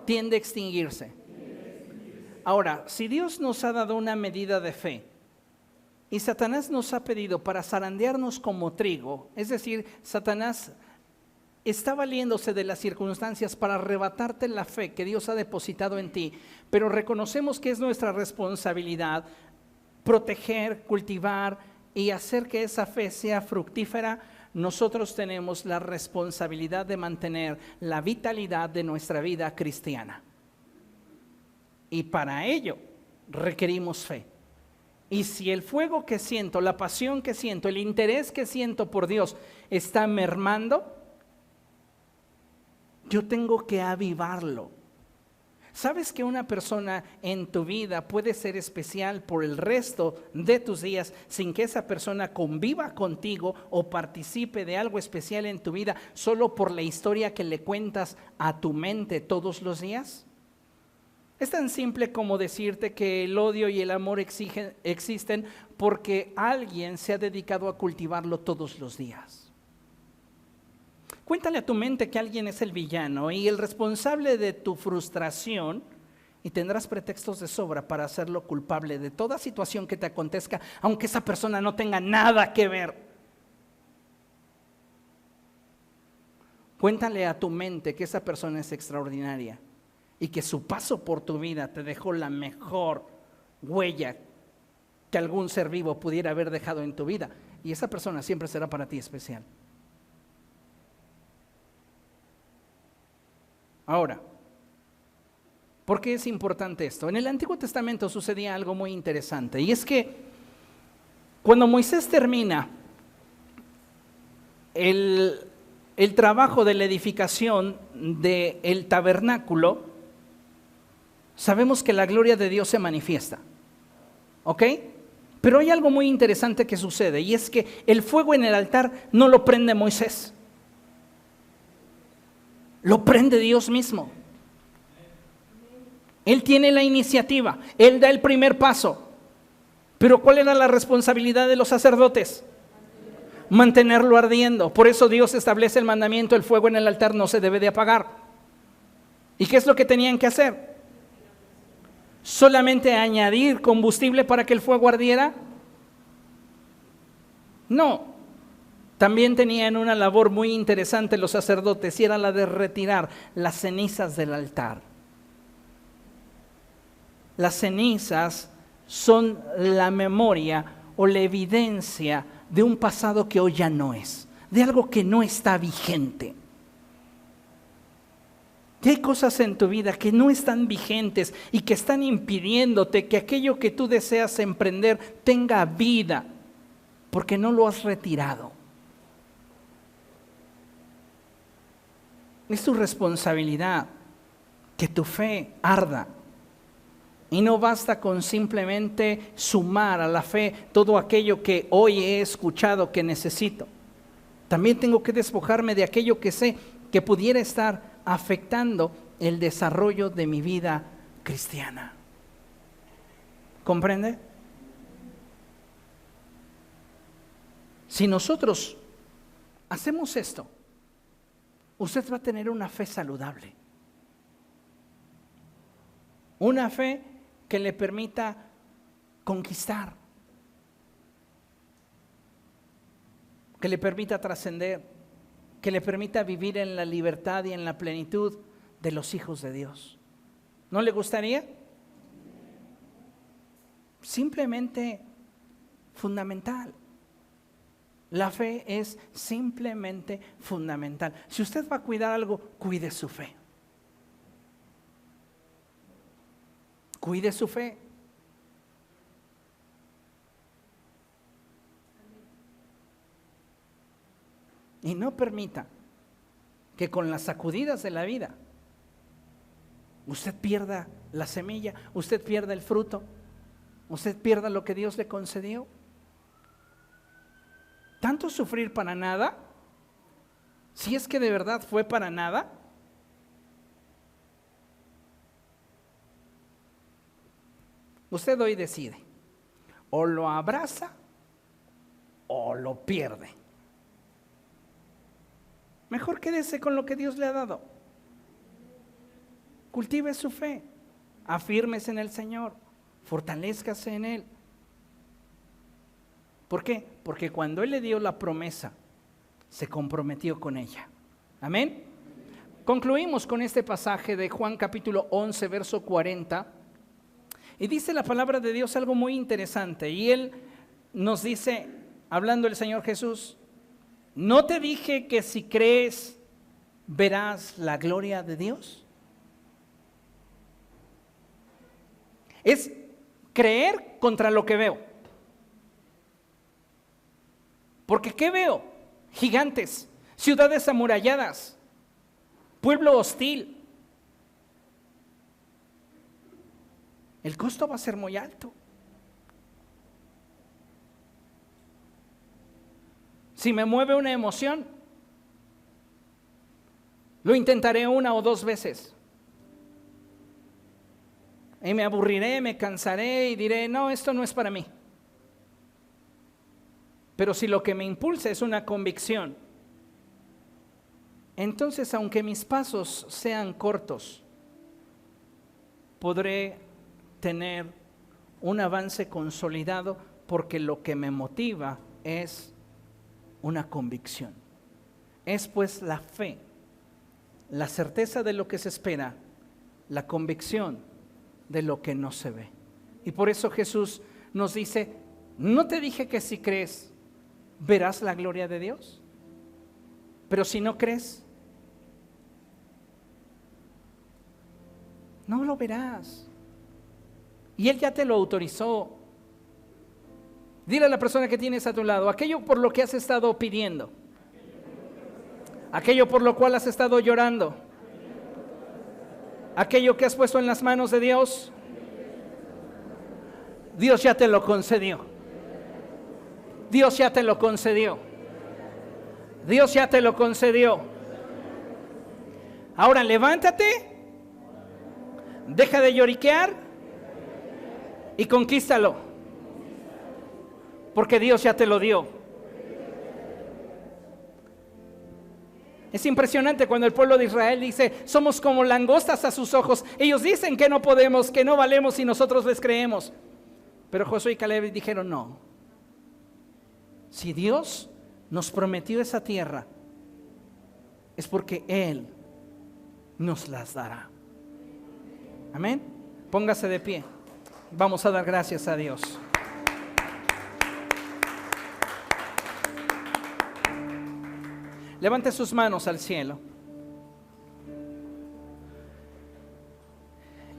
tiende a extinguirse. Ahora, si Dios nos ha dado una medida de fe y Satanás nos ha pedido para zarandearnos como trigo, es decir, Satanás está valiéndose de las circunstancias para arrebatarte la fe que Dios ha depositado en ti, pero reconocemos que es nuestra responsabilidad proteger, cultivar y hacer que esa fe sea fructífera. Nosotros tenemos la responsabilidad de mantener la vitalidad de nuestra vida cristiana. Y para ello requerimos fe. Y si el fuego que siento, la pasión que siento, el interés que siento por Dios está mermando, yo tengo que avivarlo. ¿Sabes que una persona en tu vida puede ser especial por el resto de tus días sin que esa persona conviva contigo o participe de algo especial en tu vida solo por la historia que le cuentas a tu mente todos los días? Es tan simple como decirte que el odio y el amor existen porque alguien se ha dedicado a cultivarlo todos los días. Cuéntale a tu mente que alguien es el villano y el responsable de tu frustración y tendrás pretextos de sobra para hacerlo culpable de toda situación que te acontezca, aunque esa persona no tenga nada que ver. Cuéntale a tu mente que esa persona es extraordinaria y que su paso por tu vida te dejó la mejor huella que algún ser vivo pudiera haber dejado en tu vida, y esa persona siempre será para ti especial. Ahora, ¿por qué es importante esto? En el Antiguo Testamento sucedía algo muy interesante, y es que cuando Moisés termina el trabajo de la edificación del tabernáculo, sabemos que la gloria de Dios se manifiesta, ¿ok? Pero hay algo muy interesante que sucede, y es que el fuego en el altar no lo prende Moisés. Lo prende Dios mismo. Él tiene la iniciativa, Él da el primer paso. Pero ¿cuál era la responsabilidad de los sacerdotes? Mantenerlo ardiendo. Por eso Dios establece el mandamiento: el fuego en el altar no se debe de apagar. ¿Y qué es lo que tenían que hacer? ¿Solamente añadir combustible para que el fuego ardiera? No. También tenían una labor muy interesante los sacerdotes, y era la de retirar las cenizas del altar. Las cenizas son la memoria o la evidencia de un pasado que hoy ya no es, de algo que no está vigente. Y hay cosas en tu vida que no están vigentes y que están impidiéndote que aquello que tú deseas emprender tenga vida. porque no lo has retirado. Es tu responsabilidad que tu fe arda. Y no basta con simplemente sumar a la fe todo aquello que hoy he escuchado que necesito. También tengo que despojarme de aquello que sé que pudiera estar afectando el desarrollo de mi vida cristiana. ¿Comprende? Si nosotros hacemos esto, usted va a tener una fe saludable. Una fe que le permita conquistar, que le permita trascender, que le permita vivir en la libertad y en la plenitud de los hijos de Dios. ¿No le gustaría? Simplemente fundamental. La fe es simplemente fundamental. Si usted va a cuidar algo, cuide su fe. Cuide su fe. Y no permita que con las sacudidas de la vida usted pierda la semilla, usted pierda el fruto, usted pierda lo que Dios le concedió. ¿Tanto sufrir para nada? Si es que de verdad fue para nada. Usted hoy decide, o lo abraza o lo pierde. Mejor quédese con lo que Dios le ha dado. Cultive su fe, afírmese en el Señor, fortalézcase en Él. ¿Por qué? Porque cuando Él le dio la promesa, se comprometió con ella. Amén. Concluimos con este pasaje de Juan capítulo 11, verso 40. Y dice la palabra de Dios algo muy interesante. Y Él nos dice, hablando el Señor Jesús, ¿no te dije que si crees verás la gloria de Dios? Es creer contra lo que veo. Porque ¿qué veo? Gigantes, ciudades amuralladas, pueblo hostil. El costo va a ser muy alto. Si me mueve una emoción, lo intentaré 1 o 2 veces. Y me aburriré, me cansaré y diré, no, esto no es para mí. Pero si lo que me impulsa es una convicción, entonces aunque mis pasos sean cortos, podré tener un avance consolidado porque lo que me motiva es una convicción. Es pues la fe, la certeza de lo que se espera, la convicción de lo que no se ve. Y por eso Jesús nos dice, ¿no te dije que si crees verás la gloria de Dios? Pero si no crees, no lo verás. Y Él ya te lo autorizó. Dile a la persona que tienes a tu lado, aquello por lo que has estado pidiendo, aquello por lo cual has estado llorando, aquello que has puesto en las manos de Dios, Dios ya te lo concedió. Dios ya te lo concedió. Dios ya te lo concedió. Ahora levántate, deja de lloriquear y conquístalo, porque Dios ya te lo dio. Es impresionante cuando el pueblo de Israel dice, somos como langostas a sus ojos. Ellos dicen que no podemos, que no valemos y nosotros les creemos. Pero Josué y Caleb dijeron, no. Si Dios nos prometió esa tierra, es porque Él nos las dará. Amén. Póngase de pie. Vamos a dar gracias a Dios. Levante sus manos al cielo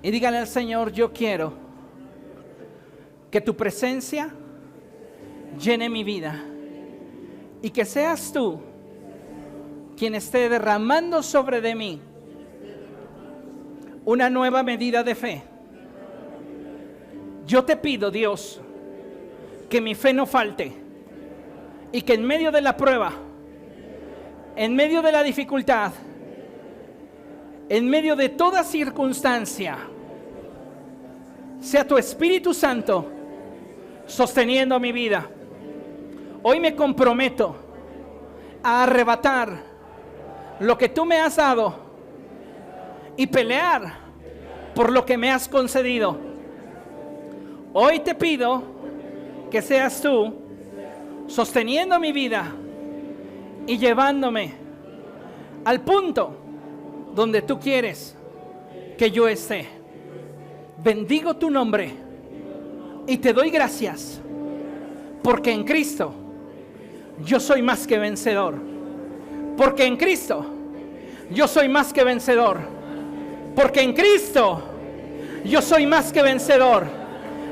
y dígale al Señor, yo quiero que tu presencia llene mi vida y que seas tú quien esté derramando sobre de mí una nueva medida de fe. Yo te pido, Dios, que mi fe no falte y que en medio de la prueba, en medio de la dificultad, en medio de toda circunstancia, sea tu Espíritu Santo sosteniendo mi vida. Hoy me comprometo a arrebatar lo que tú me has dado y pelear por lo que me has concedido. Hoy te pido que seas tú sosteniendo mi vida y llevándome al punto donde tú quieres que yo esté. Bendigo tu nombre y te doy gracias porque en Cristo yo soy más que vencedor. Porque en Cristo yo soy más que vencedor. Porque en Cristo yo soy más que vencedor.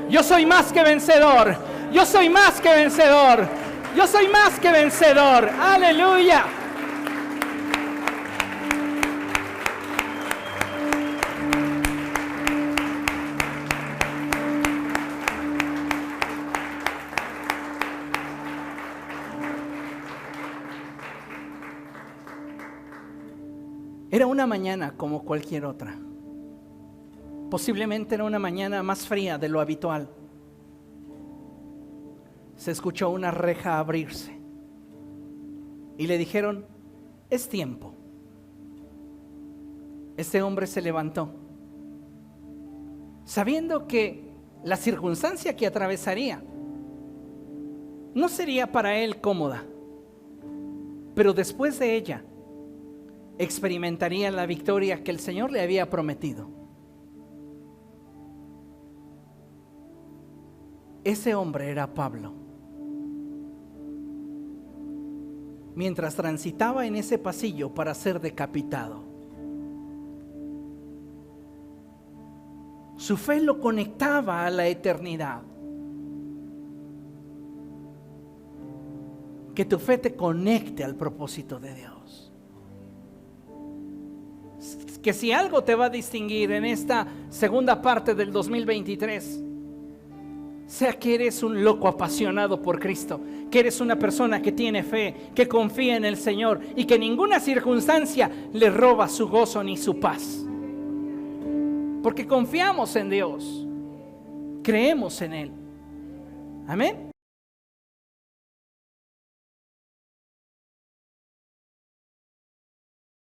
Yo soy más que vencedor. Yo soy más que vencedor. Yo soy más que vencedor. Aleluya. Era una mañana como cualquier otra. Posiblemente era una mañana más fría de lo habitual. Se escuchó una reja abrirse y le dijeron: es tiempo. Este hombre se levantó, sabiendo que la circunstancia que atravesaría no sería para él cómoda, pero después de ella experimentaría la victoria que el Señor le había prometido. Ese hombre era Pablo. Mientras transitaba en ese pasillo para ser decapitado, su fe lo conectaba a la eternidad. Que tu fe te conecte al propósito de Dios. Que si algo te va a distinguir en esta segunda parte del 2023, sea que eres un loco apasionado por Cristo, que eres una persona que tiene fe, que confía en el Señor y que ninguna circunstancia le roba su gozo ni su paz. Porque confiamos en Dios, creemos en Él. Amén.